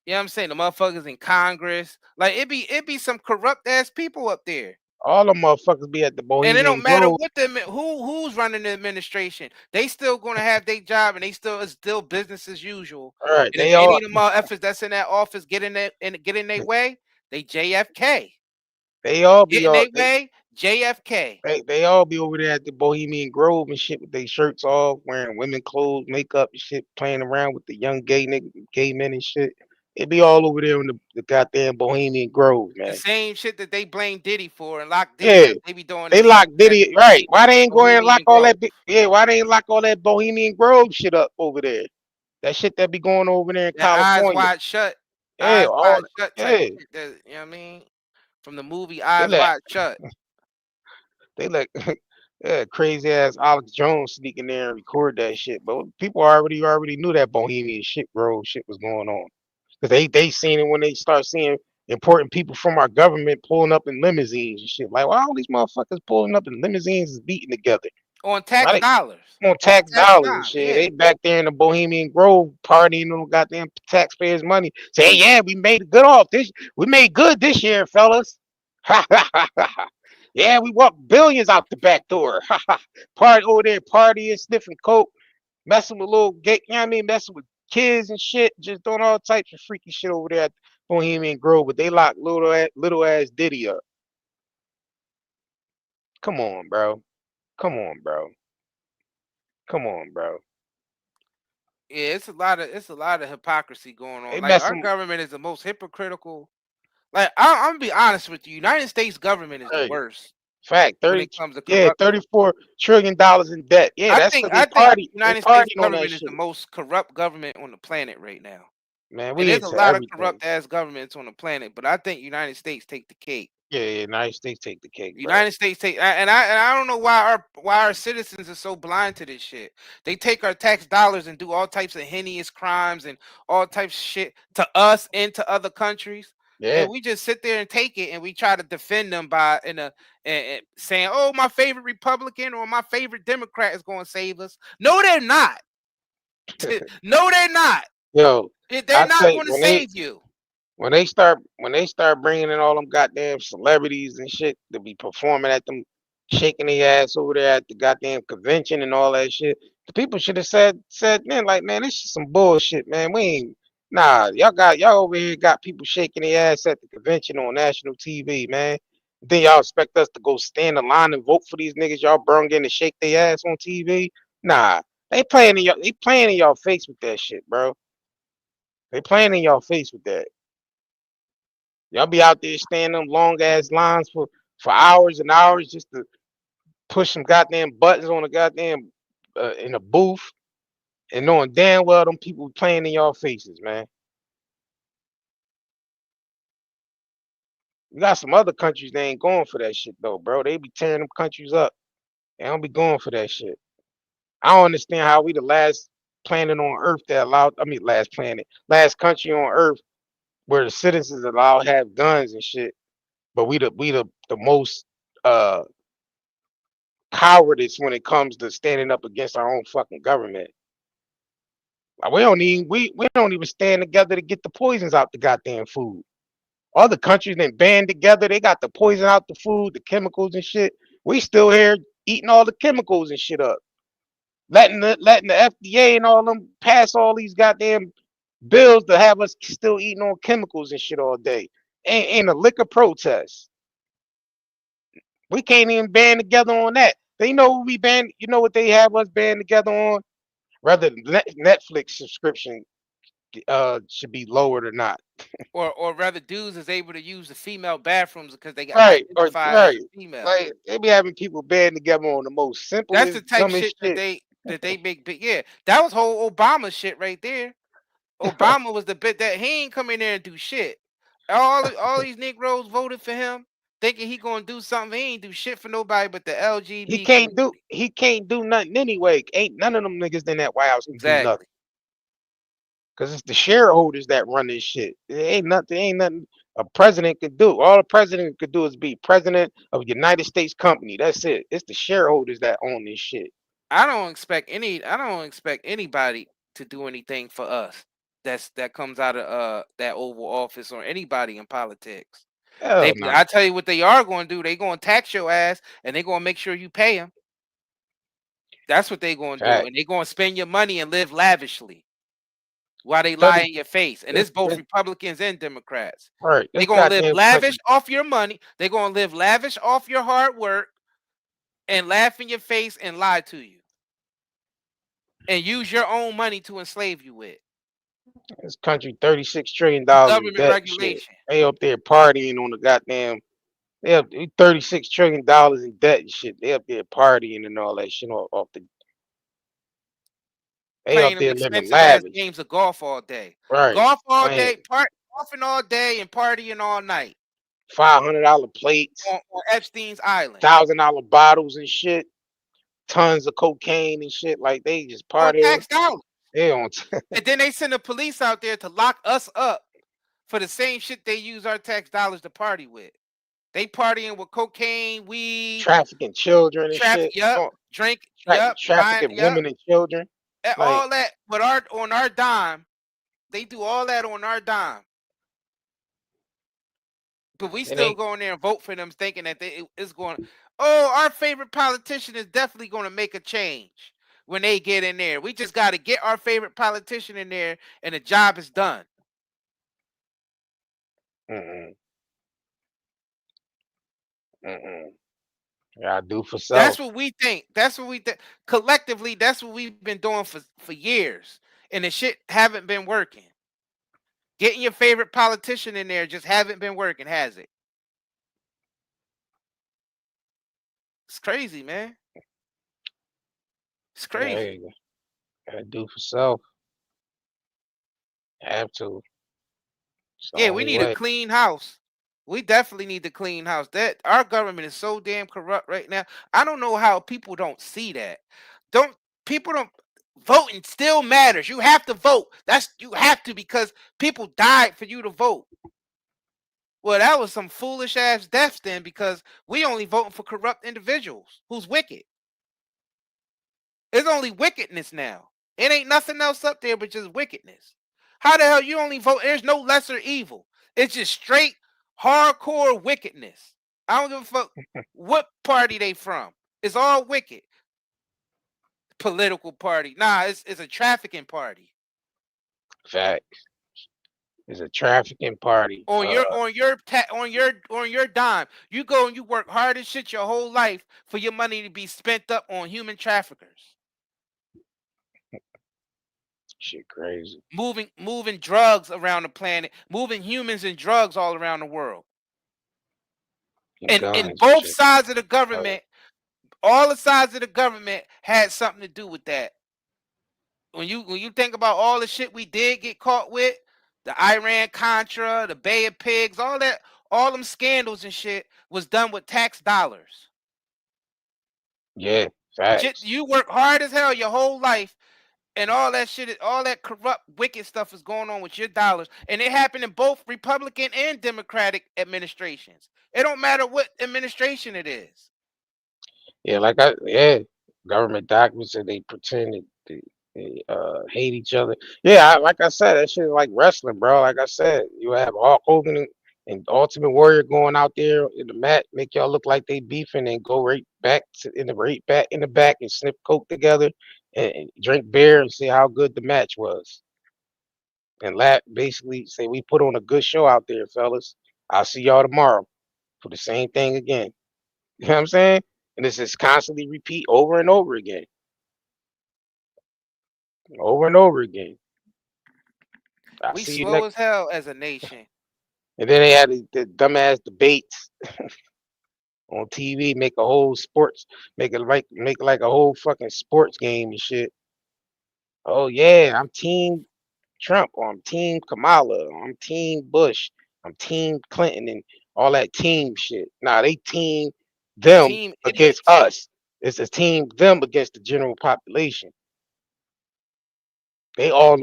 You know what I'm saying? The motherfuckers in Congress. Like it be some corrupt ass people up there. all the motherfuckers be at the And it Bohemian don't matter Grove. what who's running the administration. They still gonna have their job and it's still business as usual. All right, And if they any all of the motherfuckers that's in that office get in their way, they JFK. they all be Get in all their way, JFK. they all be over there at the Bohemian Grove and shit with their shirts off, wearing women clothes, makeup and shit, playing around with the young gay men and shit. It be all over there in the goddamn Bohemian Grove, The man. same shit that they blame Diddy for and lock Diddy Yeah, up. They be doing the they same locked shit at Diddy right. Why they ain't going and lock Bohemian all that? Grove. Yeah, why they ain't lock all that Bohemian Grove shit up over there? That shit that be going over there in That eyes California. wide shut, Yeah, eyes wide all shut type yeah. shit. You know what I mean? From the movie They Eyes let Wide Shut. they let yeah, crazy ass Alex Jones sneak in there and record that shit. But people already knew that Bohemian shit Grove shit was going on. Cause they seen it when they start seeing important people from our government pulling up in limousines and shit. Like, why all these motherfuckers pulling up in limousines is beating together? On Why tax they dollars. on On tax tax dollars and dollars. shit? Yeah. They back there in the Bohemian Grove partying on goddamn taxpayers' money. Say, yeah, we made good off this. We made good this year, fellas. Yeah, we walked billions out the back door. Party over there, partying, sniffing coke, messing with little gay, you know what I mean, messing with kids and shit, just doing all types of freaky shit over there at Bohemian Grove. But they locked little ass Diddy up. Come on, bro. Come on, bro. Come on, bro. Yeah, it's a lot of hypocrisy going They on. Like mess our them. government is the most hypocritical. Like I'm gonna be honest with you, United States government is the Hey, worst fact, when it 30, comes to yeah, corrupt. $34 trillion in debt. Yeah, that's because I think they United States partying on that government is the shit. most corrupt government on the planet right now. Man, And we there's a into lot of everything. corrupt ass governments on the planet, but I think United States take the cake. Yeah, United States take the cake, bro. United States take, and I don't know why our citizens are so blind to this shit. They take our tax dollars and do all types of heinous crimes and all types of shit to us and to other countries, Yeah, and we just sit there and take it and we try to defend them by and saying, "Oh, my favorite Republican or my favorite Democrat is going to save us." No, they're not. No, they're not. yo, They're I tell not you, going to save you. when they start bringing in all them goddamn celebrities and shit to be performing at them, shaking their ass over there at the goddamn convention and all that shit, the people should have said, man, like, man, this is some bullshit, man. We ain't nah. Y'all over here got people shaking their ass at the convention on national TV, man. Then y'all expect us to go stand in line and vote for these niggas y'all brung in to shake their ass on TV? Nah, they playing in y'all face with that shit, bro. They playing in y'all face with that. Y'all be out there standing them long ass lines for hours and hours just to push some goddamn buttons on a goddamn in a booth and knowing damn well them people playing in y'all faces, man. You got some other countries they ain't going for that shit though, bro. They be tearing them countries up. They don't be going for that shit. I don't understand how we the last planet on Earth that allowed. I mean, last country on Earth where the citizens allowed to have guns and shit. But we the most uh cowardice when it comes to standing up against our own fucking government. Like, we don't even stand together to get the poisons out the goddamn food. Other countries then band together, they got the poison out the food, the chemicals and shit. We still here eating all the chemicals and shit up. Letting the FDA and all them pass all these goddamn bills to have us still eating on chemicals and shit all day. Ain't a liquor protest. We can't even band together on that. They know we band. You know what they have us band together on? Whether Netflix subscription should be lowered or not. Or rather, dudes is able to use the female bathrooms because they got Right, or identify as right. a female. Like they be having people band together on the most That's the simplest, type dumbest shit that shit. they make big. Yeah, that was whole Obama shit right there. Obama was the bit that he ain't come in there and do shit. All these Negroes voted for him, thinking he gonna do something. He ain't do shit for nobody but the LGB community. He can't do nothing anyway. Ain't none of them niggas in that White House can do nothing. Exactly. Cause it's the shareholders that run this shit. It ain't nothing a president could do. All a president could do is be president of a United States company. That's it. It's the shareholders that own this shit. I don't expect anybody to do anything for us. That comes out of that Oval Office or anybody in politics. Hell no. I tell you what they are going to do. They going to tax your ass and they going to make sure you pay them. That's what they going to do, Fact. and they going to spend your money and live lavishly while they lie 30, in your face. And it's both this Republicans and Democrats. right. They're This going to live goddamn lavish country. off your money. They're going to live lavish off your hard work and laugh in your face and lie to you and use your own money to enslave you with. This country $36 trillion in Government debt and shit. regulation. They up there partying on the goddamn. They up $36 trillion in debt and shit. They up there partying and all that shit off the. They up Playing them there living expensive ass lavish. games of golf all day. Right. Golf all Playing day, golfing all day and partying all night $500 plates, on Epstein's Island. $1,000 bottles and shit, tons of cocaine and shit. Like they just On partying. tax dollars. They on. And then they send the police out there to lock us up for the same shit they use our tax dollars to party with. They partying with cocaine, weed, Trafficking children and shit. drink, buying, Trafficking women and children. and Like all that. But on our dime, they do all that on our dime. But we still go in there and vote for them, thinking that it's going. Oh, our favorite politician is definitely going to make a change when they get in there. We just got to get our favorite politician in there, and the job is done. Mm-mm. I do for That's self. what we think. That's what we think. Collectively, that's what we've been doing for years, and the shit haven't been working. Getting your favorite politician in there just haven't been working, has it? It's crazy, man. It's Yeah, crazy. I do for self. Have to. It's the Yeah, we only need a way. clean house. We definitely need the clean house. That our government is so damn corrupt right now. I don't know how people don't see that. Don't people don't voting still matters. You have to vote. That's you have to because people died for you to vote. Well, that was some foolish ass deaths then because we only voting for corrupt individuals who's wicked. It's only wickedness now. It ain't nothing else up there but just wickedness. How the hell you only vote? There's no lesser evil. It's just straight hardcore wickedness. I don't give a fuck what party they from. It's all wicked. Political party. Nah, it's a trafficking party. Fact. It's a trafficking party. On your dime. You go and you work hard as shit your whole life for your money to be spent up on human traffickers. Shit crazy. Moving drugs around the planet, moving humans and drugs all around the world. And And guns and both shit. sides of the government, all the sides of the government had something to do with that. When you think about all the shit we did get caught with, the Iran Contra, the Bay of Pigs, all that, all them scandals and shit was done with tax dollars. Yeah, facts. You work hard as hell your whole life, and all that shit, all that corrupt, wicked stuff is going on with your dollars, and it happened in both Republican and Democratic administrations. It don't matter what administration it is. Yeah, government documents and they pretend they hate each other. Yeah, like I said, that shit is like wrestling, bro. Like I said, you have Hulk Hogan and Ultimate Warrior going out there in the mat, make y'all look like they beefing, and go right back in the back and sniff coke together and drink beer and see how good the match was. And basically say we put on a good show out there, fellas. I'll see y'all tomorrow for the same thing again. You know what I'm saying? And this is constantly repeat over and over again. Over and over again. I We see you slow next. as hell as a nation. And then they had the dumbass debates on TV, make a whole sports, make like a whole fucking sports game and shit. Oh yeah, I'm team Trump, or I'm team Kamala, or I'm team Bush, I'm team Clinton, and all that team shit. Nah, they team them Team against idiots. us. It's a team them against the general population. They all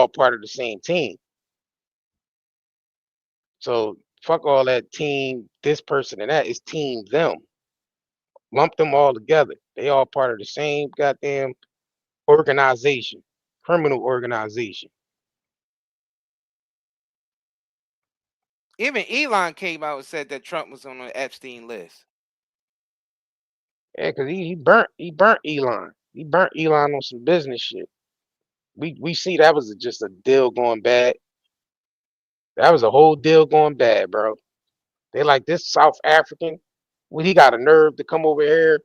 part of the same team. So fuck all that team, this person and that. It's team them. Lump them all together. They all part of the same goddamn organization, criminal organization. Even Elon came out and said that Trump was on the Epstein list. Yeah, cause he burnt Elon. He burnt Elon on some business shit. We see that was just a deal going bad. That was a whole deal going bad, bro. They like this South African. Well, he got a nerve to come over here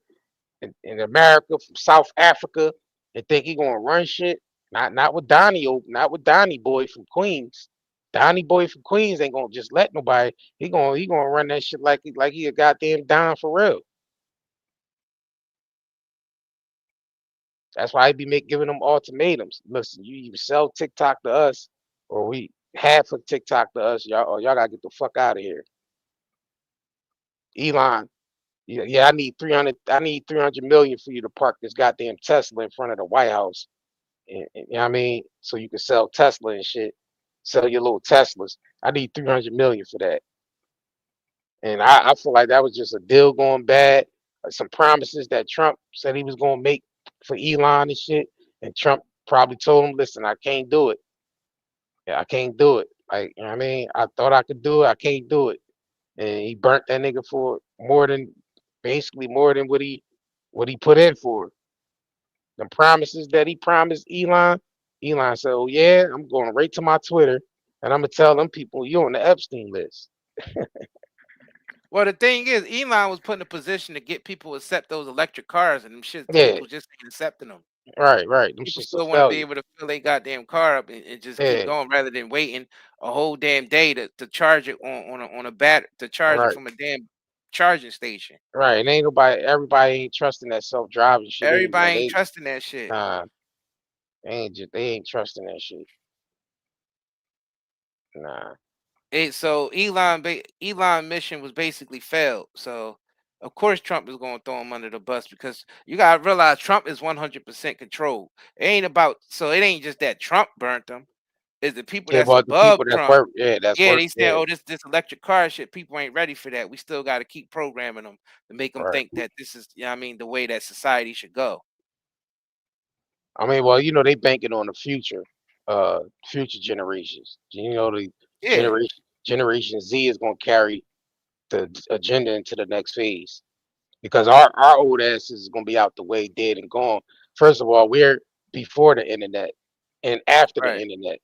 in America from South Africa and think he gonna run shit. Not with not with Donnie Boy from Queens. Donnie Boy from Queens ain't gonna just let nobody. He gonna run that shit like he a goddamn Don for real. That's why he be giving them ultimatums. Listen, you either sell TikTok to us, or we half of TikTok to us, y'all, or y'all gotta get the fuck out of here. Elon, yeah, I need 300. I need 300 million for you to park this goddamn Tesla in front of the White House. You know what I mean? So you can sell Tesla and shit. Sell your little Teslas. I need 300 million for that. And I feel like that was just a deal going bad. Some promises that Trump said he was gonna make for Elon and shit. And Trump probably told him, listen, I can't do it. Yeah, I can't do it. Like, you know what I mean? I thought I could do it, I can't do it. And he burnt that nigga for basically more than what he put in for it. The promises that he promised Elon said, oh yeah, I'm going right to my Twitter and I'm gonna tell them people you on the Epstein list. Well, the thing is, Elon was put in a position to get people to accept those electric cars, and them shit, Yeah, people just ain't accepting them. right. Them People shit's a still want to be failure. able to fill their goddamn car up and just keep Yeah, going rather than waiting a whole damn day to charge it on a bat to charge it right, from a damn charging station. right. And ain't nobody, everybody ain't trusting that self-driving shit anymore. Everybody ain't trusting that shit. Nah, they ain't trusting that shit. Nah. So Elon mission was basically failed. So of course Trump is going to throw him under the bus because you got to realize Trump is 100% controlled. It ain't about so it ain't just that Trump burnt them. It's the people Yeah, that's but the above people that's Trump. work, yeah, that's Yeah, work, they saying, yeah, "Oh, this electric car shit. People ain't ready for that. We still got to keep programming them to make them right. think that this is, you know what I mean, the way that society should go." I mean, well, they banking on the future generations. The Yeah, generation Z is gonna carry the agenda into the next phase because our old asses is gonna be out the way, dead and gone. First of all, we're before the internet and after the right. internet.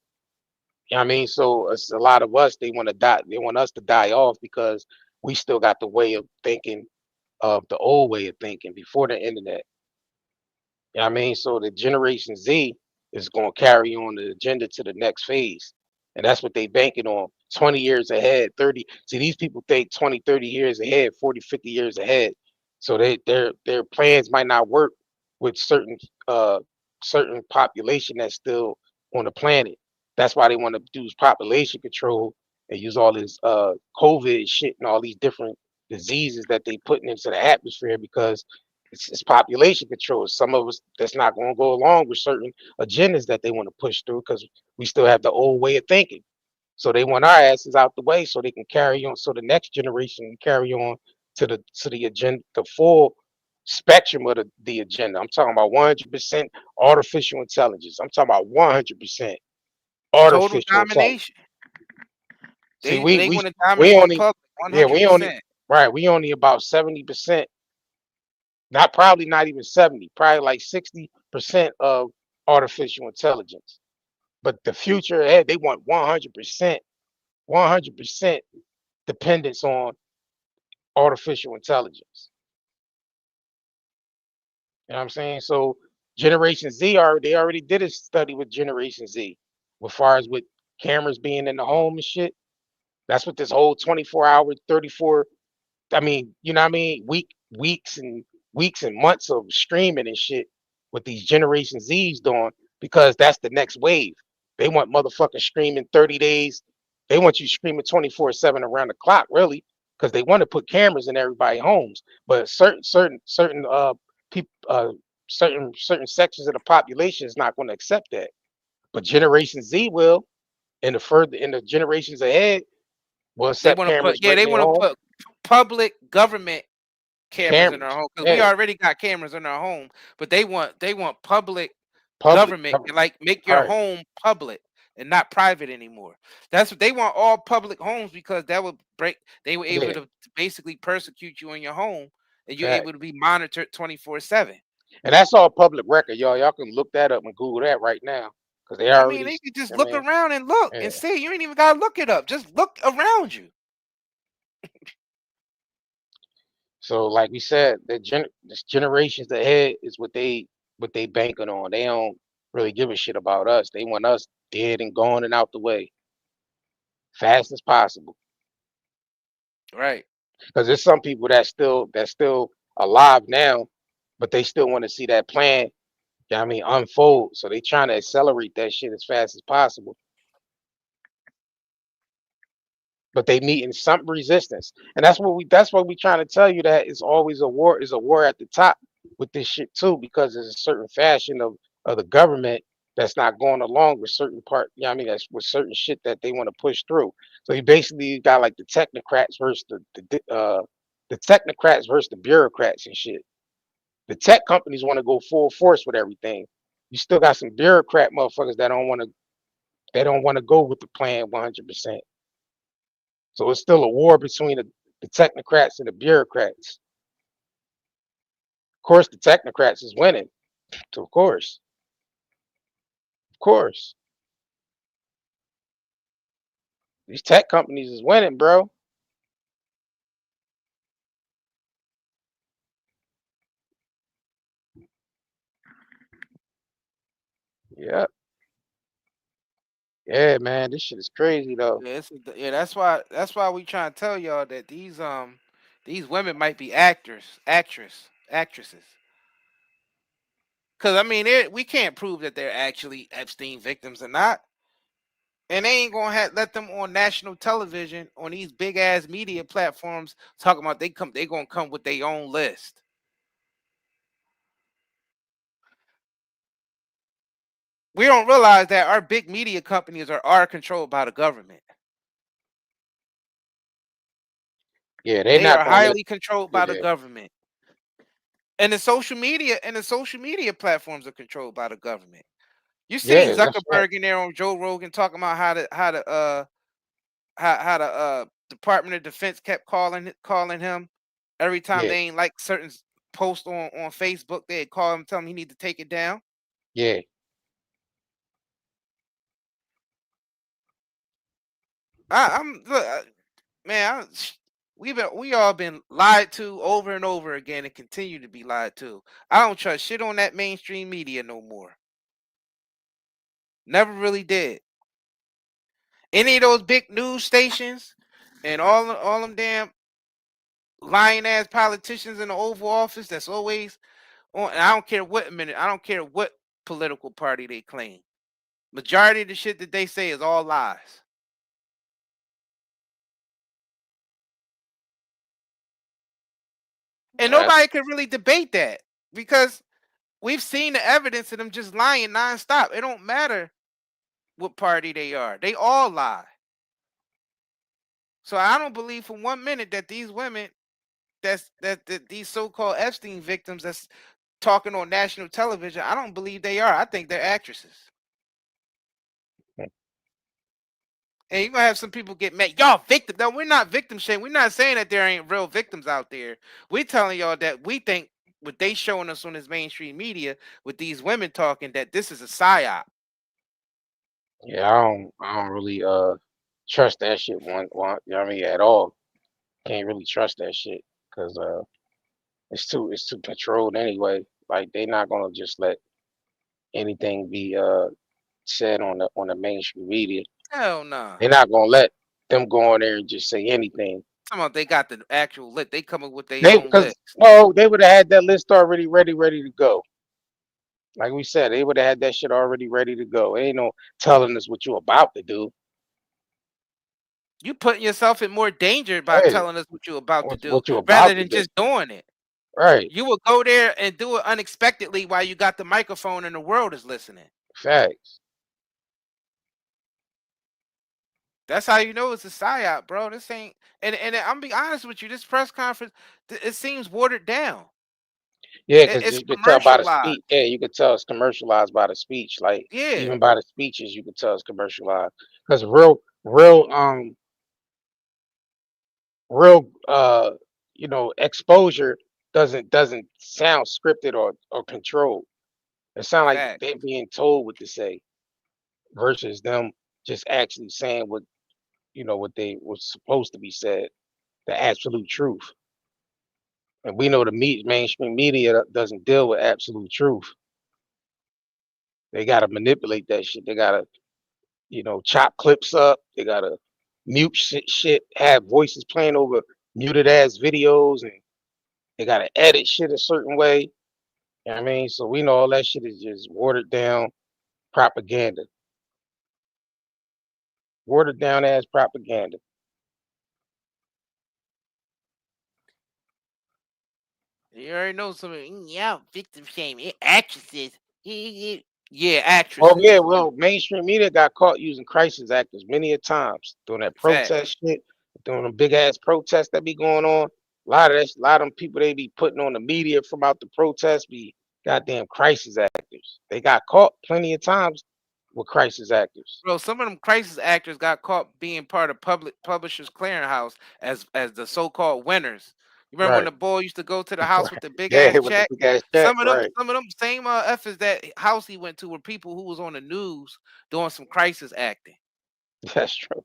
You know what I mean? So it's a lot of us, they want to die, they want us to die off because we still got the way of thinking of the old way of thinking before the internet. You know what I mean? So the Generation Z is going to carry on the agenda to the next phase. And that's what they banking on 20 years ahead, 30. See, these people think 20, 30 years ahead, 40, 50 years ahead. So their plans might not work with certain population that's still on the planet. That's why they want to do population control and use all this COVID shit and all these different diseases that they putting into the atmosphere because it's population control. Some of us that's not going to go along with certain agendas that they want to push through because we still have the old way of thinking. So they want our asses out the way so they can carry on. So the next generation can carry on to the agenda, the full spectrum of the agenda. I'm talking about 100% artificial intelligence. I'm talking about 100% Total artificial intelligence. domination. See, They want to we dominate the only public yeah we only 100%. right we only about 70%. Not probably not even 70, probably like 60% of artificial intelligence. But the future ahead, they want 100% dependence on artificial intelligence. You know what I'm saying? So Generation Z they already did a study with Generation Z, as far as with cameras being in the home and shit. That's what this whole 24-hour, 34 I mean, you know what I mean? Weeks and months of streaming and shit with these Generation Z's doing because that's the next wave. They want motherfucking streaming 30 days. They want you streaming 24/7 around the clock, really, because they want to put cameras in everybody's homes. But certain people certain sections of the population is not going to accept that. But Generation Z will, and the generations ahead will They accept want to put cameras right in they their want to home. put public government cameras in our Cameras. home because we Yeah. already got cameras in our home, but they want public Public, government to, like, make your right, home public and not private anymore. That's what they want, all public homes, because that would break. They were able yeah, to basically persecute you in your home, and you're fact. able to be monitored 24/7. And that's all public record, y'all. Y'all can look that up and Google that right now, because they I mean, already, they can just I look mean, around and look yeah. and see. You ain't even gotta look it up. Just look around you. So like we said, this generations ahead is what they banking on. They don't really give a shit about us. They want us dead and gone and out the way, fast as possible. Right. Because there's some people that's still alive now, but they still want to see that plan, you know what I mean, unfold. So they trying to accelerate that shit as fast as possible. But they meeting some resistance. And that's what we trying to tell you, that it's always a war at the top with this shit too, because there's a certain fashion of the government that's not going along with certain part, you know what I mean, that's with certain shit that they want to push through. So you basically got like the technocrats versus the technocrats versus the bureaucrats and shit. The tech companies want to go full force with everything. You still got some bureaucrat motherfuckers that don't want to go with the plan 100%. So it's still a war between the technocrats and the bureaucrats. Of course, the technocrats is winning. So of course, these tech companies is winning, bro. Yeah. Yeah, man, this shit is crazy though. Yeah, yeah. That's why we trying to tell y'all that these women might be actresses. Because I mean, we can't prove that they're actually Epstein victims or not, and they ain't gonna let them on national television on these big ass media platforms talking about they gonna come with their own list. We don't realize that our big media companies are controlled by the government. Yeah, they They not are gonna let highly controlled you by do the that. government. And the social media platforms are controlled by the government. You see Yeah, that's right. Zuckerberg in there on Joe Rogan talking about how the Department of Defense kept calling him every time Yeah, they ain't like certain posts on Facebook. They'd call him, tell him he need to take it down. yeah. I'm look, man. We all been lied to over and over again and continue to be lied to. I don't trust shit on that mainstream media no more. Never really did. Any of those big news stations and all them damn lying ass politicians in the Oval Office that's always on. And I don't care what minute. I don't care what political party they claim. Majority of the shit that they say is all lies. And That's nobody can really debate that because we've seen the evidence of them just lying nonstop. It don't matter what party they are. They all lie. So I don't believe for 1 minute that these women that these so-called Epstein victims that's talking on national television, I don't believe they are. I think they're actresses. And you're gonna have some people get mad. Y'all victim. No, we're not victim shaming. We're not saying that there ain't real victims out there. We're telling y'all that we think what they showing us on this mainstream media with these women talking that this is a psyop. yeah. I don't really trust that shit you know what I mean, at all. Can't really trust that shit because it's too controlled anyway. Like they not gonna just let anything be said on the mainstream media. Hell nah. They're not gonna let them go on there and just say anything. Talking about they got the actual list. They come up with their They own because list. no, they would have had that list already ready to go. Like we said, they would have had that shit already ready to go. Ain't no telling us what you about to do. You putting yourself in more danger by Hey, telling us what you're about to do what you rather about to than do? just doing it. Right. You will go there and do it unexpectedly while you got the microphone and the world is listening. Facts. That's how you know it's a psyop, bro. This ain't and I'm be honest with you. This press conference, it seems watered down. Yeah, because It's you could tell by the commercialized. speech. Yeah, you could tell it's commercialized by the speech. Like Yeah, even by the speeches, you could tell it's commercialized. Because real exposure doesn't sound scripted or controlled. It sounds like fact. they're being told what to say versus them just actually saying what they was supposed to be said, the absolute truth. And we know the mainstream media doesn't deal with absolute truth. They gotta manipulate that shit. They gotta, chop clips up. They gotta mute shit, have voices playing over muted ass videos, and they gotta edit shit a certain way. You know what I mean? So we know all that shit is just propaganda. Watered down ass propaganda. You already know something. Yeah, victim shaming. Actresses. Yeah, Oh yeah, actresses. well, mainstream media got caught using crisis actors many a times doing that Facts. protest shit, doing them big ass protests that be going on. A lot of them people they be putting on the media from out the protest be goddamn crisis actors. They got caught plenty of times with crisis actors. Bro, some of them crisis actors got caught being part of public publishers clearinghouse as the so-called winners. You remember when Right. the boy used to go to the house with the big Yeah, ass with the check? big ass check. Right. Some of them same effers that house he went to were people who was on the news doing some crisis acting. That's true.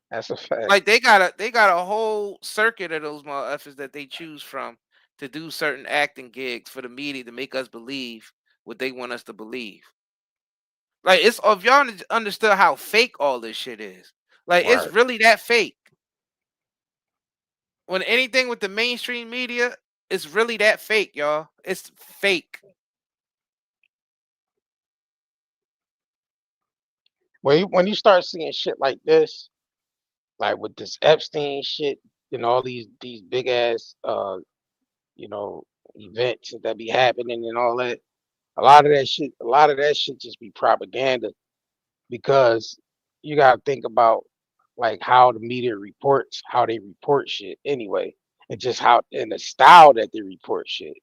That's a fact. Like they got a whole circuit of those motherfuckers that they choose from to do certain acting gigs for the media to make us believe what they want us to believe. Like, it's if y'all understood how fake all this shit is. Like, it's Right. really that fake. When anything with the mainstream media, it's really that fake, y'all. It's fake. When you start seeing shit like this, like with this Epstein shit, all these big ass you know, events that be happening and all that. A lot of that shit just be propaganda because you gotta think about like how the media reports, how they report shit anyway, and just how and the style that they report shit.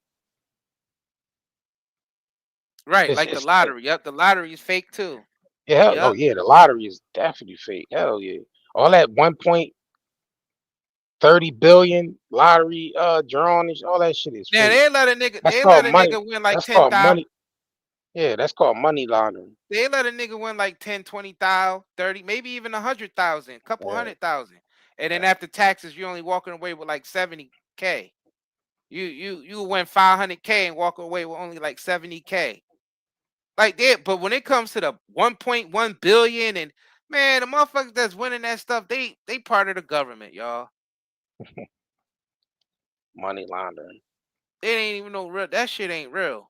Right, It's like the it's like lottery. Yep, the lottery is fake too. yeah, oh Yep. yeah, the lottery is definitely fake. Hell yeah. All that 1.30 billion lottery drawn and all that shit is Now fake. That's they called let a money. nigga win like That's called 10,000. money. Yeah, that's called money laundering. They let a nigga win like 10, 20,000, 30, maybe even 100,000, couple Yeah, 100,000. And then yeah. after taxes, you're only walking away with like 70K. You win 500K and walk away with only like 70K. Like that, but when it comes to the 1.1 billion and man, the motherfuckers that's winning that stuff, they part of the government, y'all. Money laundering. It ain't even no real. That shit ain't real.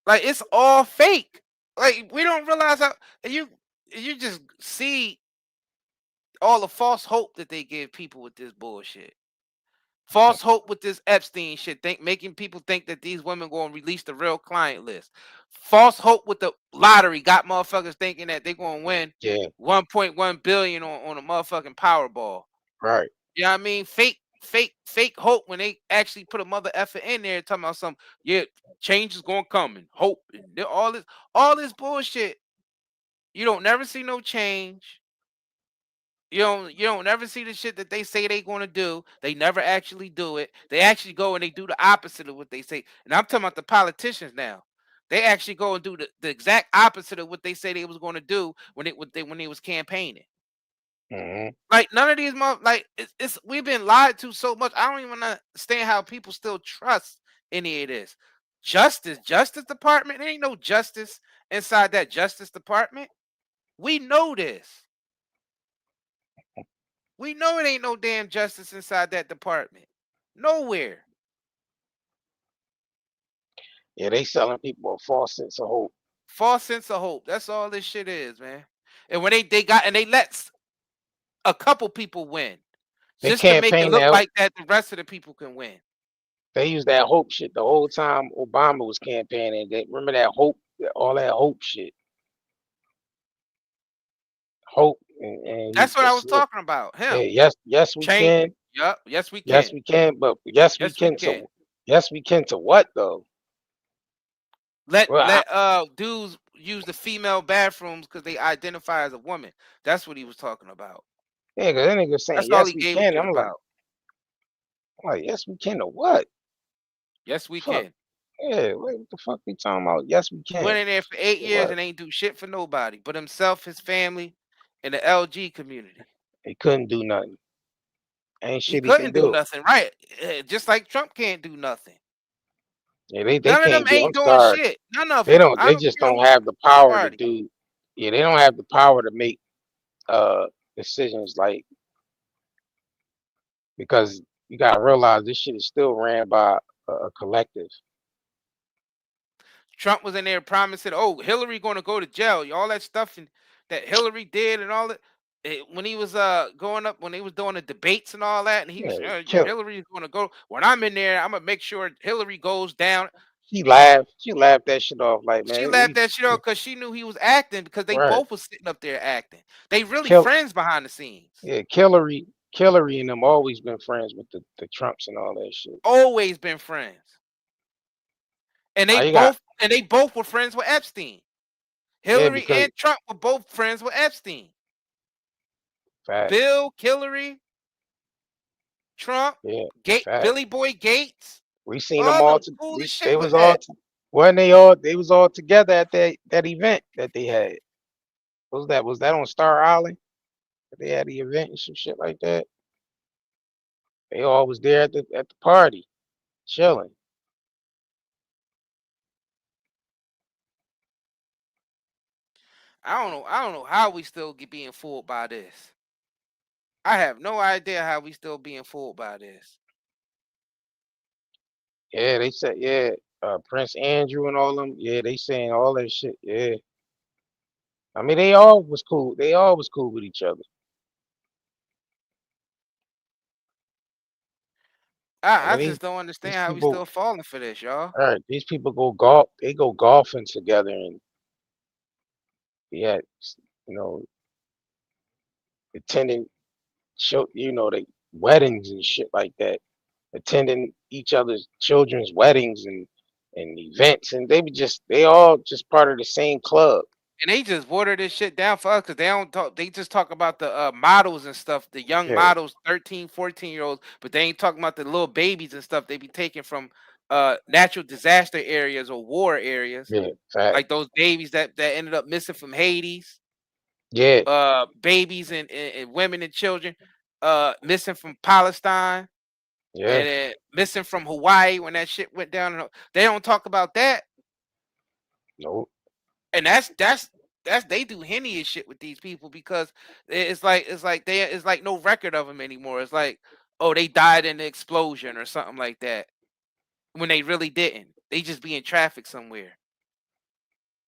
Like it's all fake. Like we don't realize how you just see all the false hope that they give people with this bullshit. False hope with this Epstein shit, making people think that these women going to release the real client list. False hope with the lottery got motherfuckers thinking that they're going to win Yeah, 1.1 billion on a motherfucking Powerball. right. You know what I mean? Fake hope when they actually put a mother effort in there talking about some, yeah, change is going to come and hope and all this bullshit. You don't never see no change. You don't never see the shit that they say they gonna do. They never actually do it. They actually go and they do the opposite of what they say. And I'm talking about the politicians now. They actually go and do the exact opposite of what they say they was gonna do when they was campaigning. Hmm. Like none of these like it's we've been lied to so much. I don't even understand how people still trust any of this. Justice Department. There ain't no justice inside that Justice Department. We know this. We know it ain't no damn justice inside that department. Nowhere. Yeah, they selling people a false sense of hope. False sense of hope. That's all this shit is, man. And when they got and they let a couple people win They just to make it campaign look that like that the rest of the people can win. they use that hope shit the whole time Obama was campaigning. Remember that hope, all that hope shit. Hope and That's what I was talking about. yeah, Him. yes we Change. can. Yup. Yes, we Yes can. we can, but yes we Yes, we can can. to yes we can to what though? Let Well, let dudes use the female bathrooms because they identify as a woman. That's what he was talking about. yeah, cause that nigga saying That's all yes he we gave a can. shit about. I'm like yes we can to what? Yes, we Fuck. can. Yeah, what the fuck we talking about? Yes we Went can. in there for 8 years What? and ain't do shit for nobody but himself, his family, and the LG community. He couldn't do nothing. Ain't He shit he can couldn't do do. nothing, right? Just like Trump can't do nothing. Yeah, they None of them can't do. I'm ain't doing sorry. shit. None of They them. don't. I They don't just care don't who have the the power to party. do. Yeah, they don't have the power to make uh decisions like because you gotta realize this shit is still ran by a collective. Trump was in there promising, "Oh, Hillary going to go to jail." All that stuff that Hillary did and all that. When he was going up, when they was doing the debates and all that, and he Yeah, was, kill. Hillary is going to go. When I'm in there, I'm gonna make sure Hillary goes down. She laughed. She laughed that shit off. Like She man, laughed that shit off because she knew he was acting because they right. both was sitting up there acting. They really Kill. friends behind the scenes. Yeah, Hillary and them always been friends with the Trumps and all that shit. Always been friends. And All you got. they both were friends with Epstein. Yeah, Hillary because and Trump were both friends with Epstein. facts. Bill, Hillary, Trump, Yeah, Billy facts. Boy Gates, We seen them all all. them cool as They shit with was all. Ed. Wasn't they all? They was all together at that event that they had. Was that on Star Island? They had the event and some shit like that. They all was there at the party, chilling. I don't know how we still being fooled by this. I have no idea how we still being fooled by this. Yeah, they said, yeah, Prince Andrew and all them, yeah, they saying all that shit. Yeah. I mean, they all was cool. They all was cool with each other. I I mean, just don't understand these how we people, still falling for this, y'all. all right, these people go golf, they go golfing together and yeah, you know, attending show, they weddings and shit like that, attending each other's children's weddings and events, and they all just part of the same club. And they just water this shit down for us because they don't talk. They just talk about the models and stuff, the young Yeah, models, 13, 14-year-olds, but they ain't talking about the little babies and stuff they be taking from natural disaster areas or war areas, yeah, fact. like those babies that ended up missing from Hades, Yeah, babies and women and children missing from Palestine, yeah, and then missing from Hawaii when that shit went down. They don't talk about that. no, And that's they do henny and shit with these people because it's like no record of them anymore. It's like, oh, they died in the explosion or something like that when they really didn't. They just be in traffic somewhere.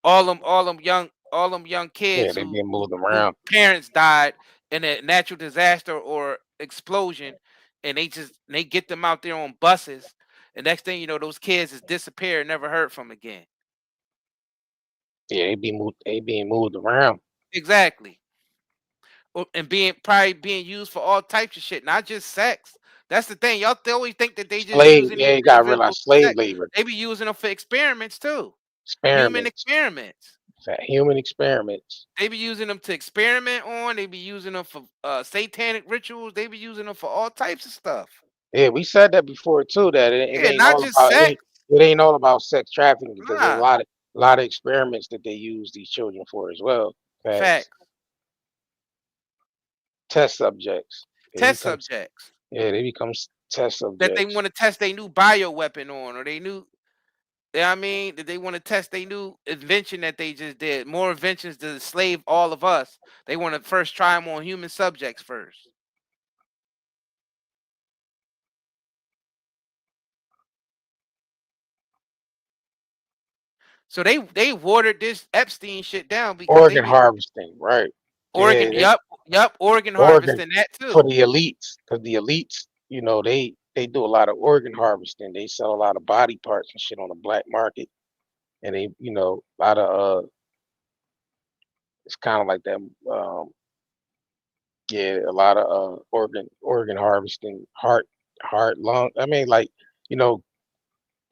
All them young yeah, kids they been moved who around. parents died in a natural disaster or explosion, and they get them out there on buses. The next thing you know, those kids is disappeared, never heard from again. Yeah, they being moved around. Exactly. And being used for all types of shit, not just sex. That's the thing. Y'all always think that they just Slave, using yeah, these you gotta individuals realize for slave sex. labor, They be using them for experiments too. Human experiments, experiments. human experiments. They be using them to experiment on. They be using them for satanic rituals. They be using them for all types of stuff. Yeah, we said that before too. That it Yeah, ain't not all just about sex. it ain't all about sex trafficking because there's Nah, a lot of experiments that they use these children for as well. Facts. facts. Test subjects. They Test become subjects yeah, they become test that they subjects. want to test their new bio weapon on, or they new. I mean, that they want to test their new invention that they just did. More inventions to enslave all of us. They want to first try them on human subjects first. So they watered this Epstein shit down because they Organ be harvesting, right? Yeah, organ. Yup, organ organ harvesting that for too. the elites because the elites, they do a lot of organ harvesting. They sell a lot of body parts and shit on the black market, and they, a lot of it's kind of like that. Yeah, a lot of organ harvesting, heart, lung. I mean, like, you know,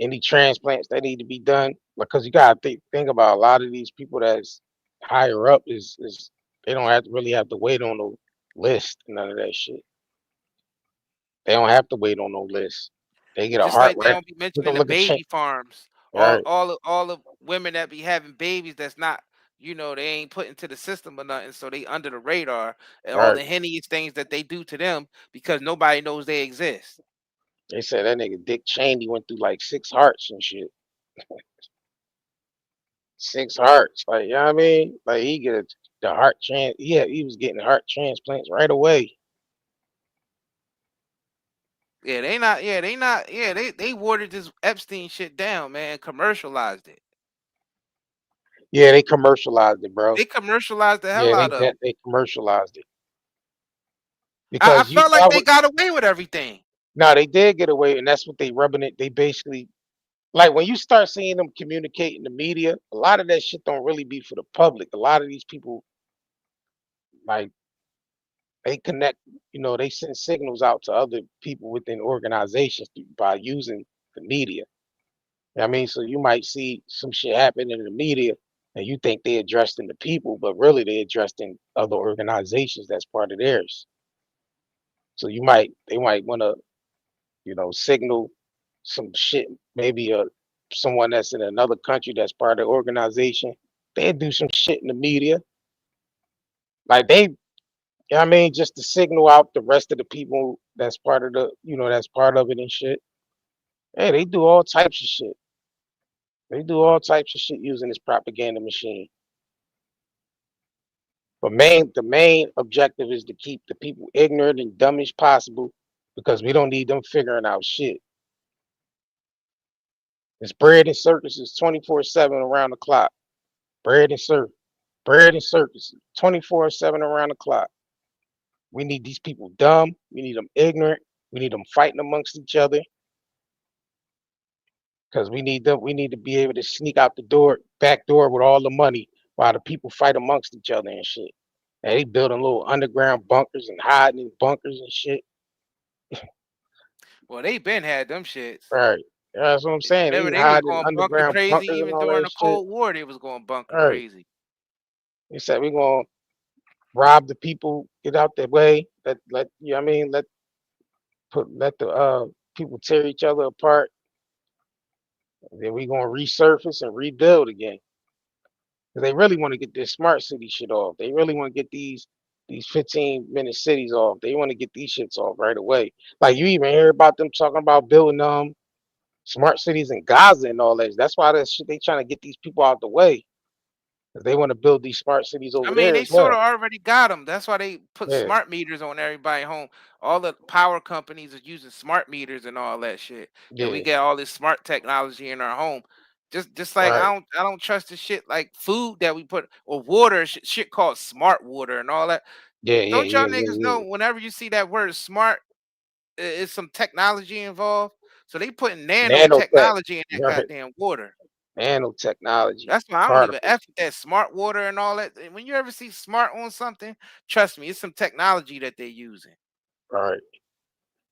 any transplants that need to be done because you gotta think about a lot of these people that's higher up is they don't really have to wait on no list, none of that shit. They don't have to wait on no list. They get a Just heart like they right. don't be mentioning the Look at change. baby farms. Right, All the women that be having babies that's not, they ain't put into the system or nothing, so they under the radar, and all right. the heinous things that they do to them because nobody knows they exist. They said that nigga Dick Cheney went through like 6 hearts and shit. 6 hearts. Like, you know what I mean? Like he get the heart yeah, he was getting heart transplants right away. They watered this Epstein shit down, man, commercialized it. Yeah, they commercialized it, bro. They commercialized the hell Yeah, out of it. they commercialized it I because felt like they got away with everything. no, they did get away, and that's what they rubbing it. They basically like when you start seeing them communicate in the media, a lot of that shit don't really be for the public. A lot of these people like they connect, they send signals out to other people within organizations by using the media. I mean, so you might see some shit happen in the media and you think they addressed in the people, but really they addressed in other organizations that's part of theirs. So they might want to, signal some shit, maybe someone that's in another country that's part of the organization. They do some shit in the media. Like I mean, just to signal out the rest of the people that's part of that's part of it and shit. Hey, they do all types of shit. They do all types of shit using this propaganda machine. But the main objective is to keep the people ignorant and dumb as possible because we don't need them figuring out shit. It's bread and circuses 24/7 around the clock. Bread and circuses 24/7 around the clock. We need these people dumb. We need them ignorant. We need them fighting amongst each other because we need to be able to sneak out the back door with all the money while the people fight amongst each other and shit. And they building little underground bunkers and hiding in bunkers and shit. Well, they been had them shits. Right. That's what I'm saying. Remember, They they was hide in going bunker underground crazy bunkers and even all during that the shit. Cold War. They was going bunker Right. crazy. They said we're gonna rob the people, get out their way, let you know what I mean, let the people tear each other apart, and then we're gonna resurface and rebuild again. 'Cause they really want to get this smart city shit off. They really want to get these 15-minute cities off. They want to get these shits off right away. Like you even hear about them talking about building smart cities in Gaza and all that. That's why that shit they trying to get these people out the way. Because they want to build these smart cities I over mean, there they as sort well. of already got them. That's why they put Yeah, smart meters on everybody home. All the power companies are using smart meters and all that shit. And we yeah, get all this smart technology in our home. Just like right. I don't trust the shit like food that we put or water shit called smart water and all that. Yeah, yeah, Don't y'all yeah, yeah, niggas know yeah. whenever you see that word smart, is some technology involved? So they putting Nanotech, nanotechnology in that right? goddamn water. Nanotechnology, That's why I don't even particles, F with that smart water and all that. When you ever see smart on something, trust me, it's some technology that they're using. right?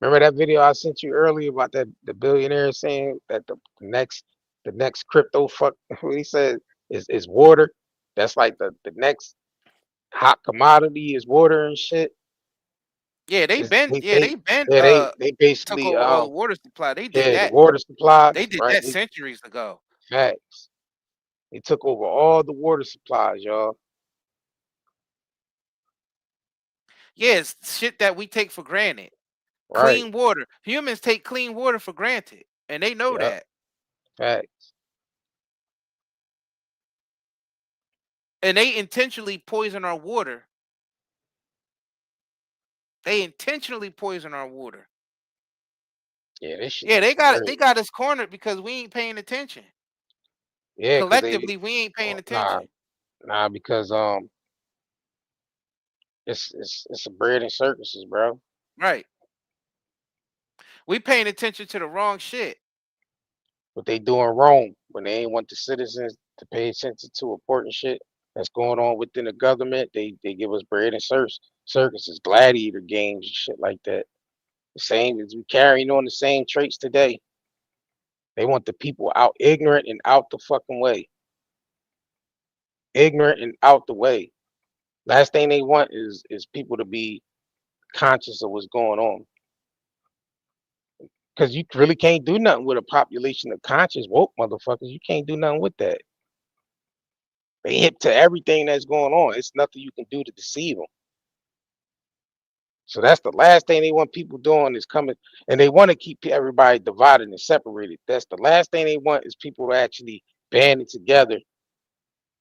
Remember that video I sent you earlier about the billionaire saying that the next crypto fuck what he said is water. That's like the next hot commodity is water and shit. Yeah, Is they been yeah they took basically over all the water supply. They did yeah, the that. water supply, They did right? that centuries ago. Facts. They took over all the water supplies, y'all. Yeah, it's shit that we take for granted. Right. Clean water. Humans take clean water for granted, and they know Yep. that. Facts. And they intentionally poison our water. They intentionally poison our water. Yeah, this shit Yeah, is they crazy. got us cornered because we ain't paying attention. Yeah, cause Collectively, we ain't paying nah, attention. because it's a bread and circuses, bro. Right. We paying attention to the wrong shit. What they doing wrong when they ain't want the citizens to pay attention to important shit that's going on within the government. They give us bread and circuses, gladiator games and shit like that. The same as we carrying on the same traits today. They want the people out ignorant and out the fucking way. Ignorant and out the way. Last thing they want is people to be conscious of what's going on. Because you really can't do nothing with a population of conscious woke motherfuckers. You can't do nothing with that. They hip to everything that's going on. It's nothing you can do to deceive them. So that's the last thing they want people doing is coming, and they want to keep everybody divided and separated. That's the last thing they want is people to actually band it together. You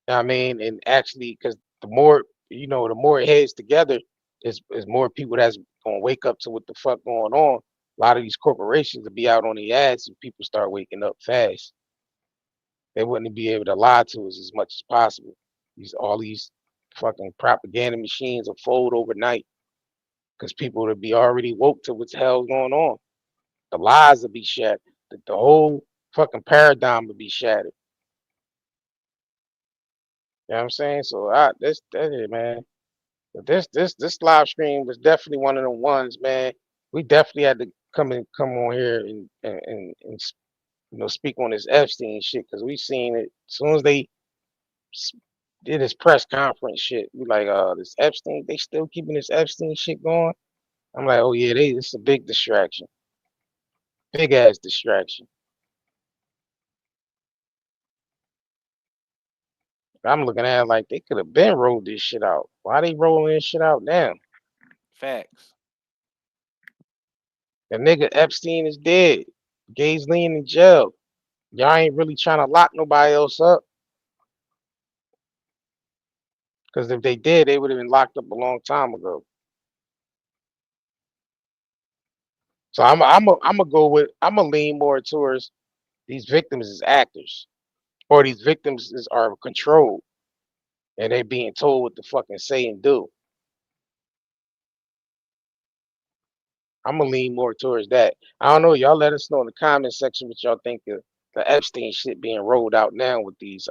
know what I mean, and actually, because the more the more it heads together, is more people that's gonna wake up to what the fuck going on. A lot of these corporations will be out on the ads, and people start waking up fast. They wouldn't be able to lie to us as much as possible. All these fucking propaganda machines will fold overnight because people would be already woke to what the hell's going on. The lies will be shattered. The whole fucking paradigm will be shattered. You know what I'm saying? So that's it, man. But this live stream was definitely one of the ones, man. We definitely had to come on here and speak on this Epstein shit because we seen it as soon as they s- did this press conference shit. We like, this Epstein, they still keeping this Epstein shit going. I'm like, oh yeah, it's a big distraction, big ass distraction. I'm looking at it like they could have been rolled this shit out. Why they rolling this shit out now? Facts. The nigga Epstein is dead. Gay's laying in jail. Y'all ain't really trying to lock nobody else up. Because if they did, they would have been locked up a long time ago. So I'm gonna lean more towards these victims as actors, or these victims are controlled and they being told what to fucking say and do. I'm gonna lean more towards that. I don't know. Y'all let us know in the comment section what y'all think of the Epstein shit being rolled out now with these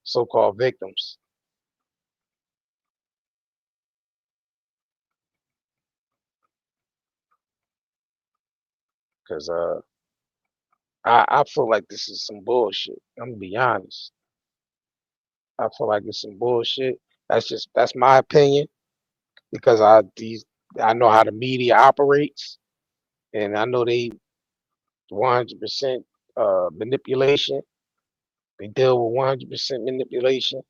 so-called victims. Cause I feel like this is some bullshit. I'm gonna be honest. I feel like it's some bullshit. That's my opinion because I know how the media operates and I know they 100% manipulation. They deal with 100% manipulation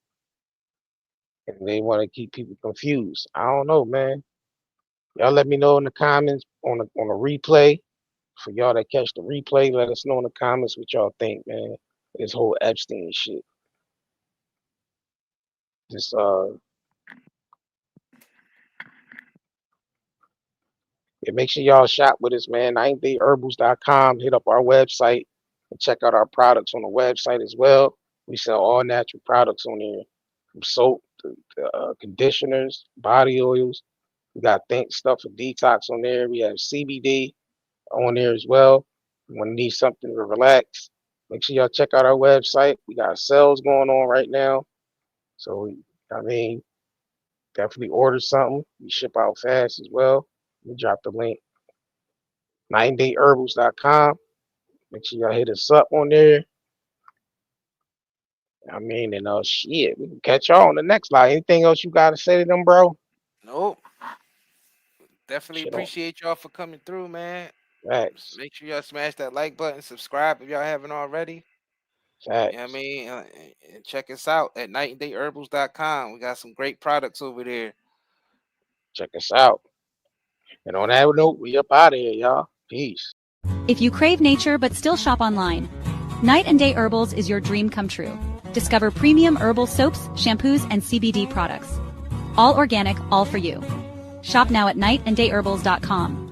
and they want to keep people confused. I don't know, man. Y'all let me know in the comments on a replay. For y'all that catch the replay, let us know in the comments what y'all think, man. This whole Epstein shit. Just yeah, make sure y'all shop with us, man. 90dayherbals.com. Hit up our website and check out our products on the website as well. We sell all natural products on there, from soap to conditioners, body oils. We got stuff for detox on there. We have CBD on there as well. You want to need something to relax, make sure y'all check out our website. We got sales going on right now. So, I mean, definitely order something. We ship out fast as well. We drop the link. 90dayherbals.com. Make sure y'all hit us up on there. I mean, and shit, we can catch y'all on the next live. Anything else you gotta say to them, bro? Nope. Definitely Shit on appreciate y'all for coming through, man. facts. Make sure y'all smash that like button, subscribe if y'all haven't already. Facts. You know what I mean? And check us out at nightandayherbals.com. We got some great products over there. Check us out. And on that note, we up out of here, y'all. Peace. If you crave nature but still shop online, Night and Day Herbals is your dream come true. Discover premium herbal soaps, shampoos, and CBD products. All organic, all for you. Shop now at nightandayherbals.com.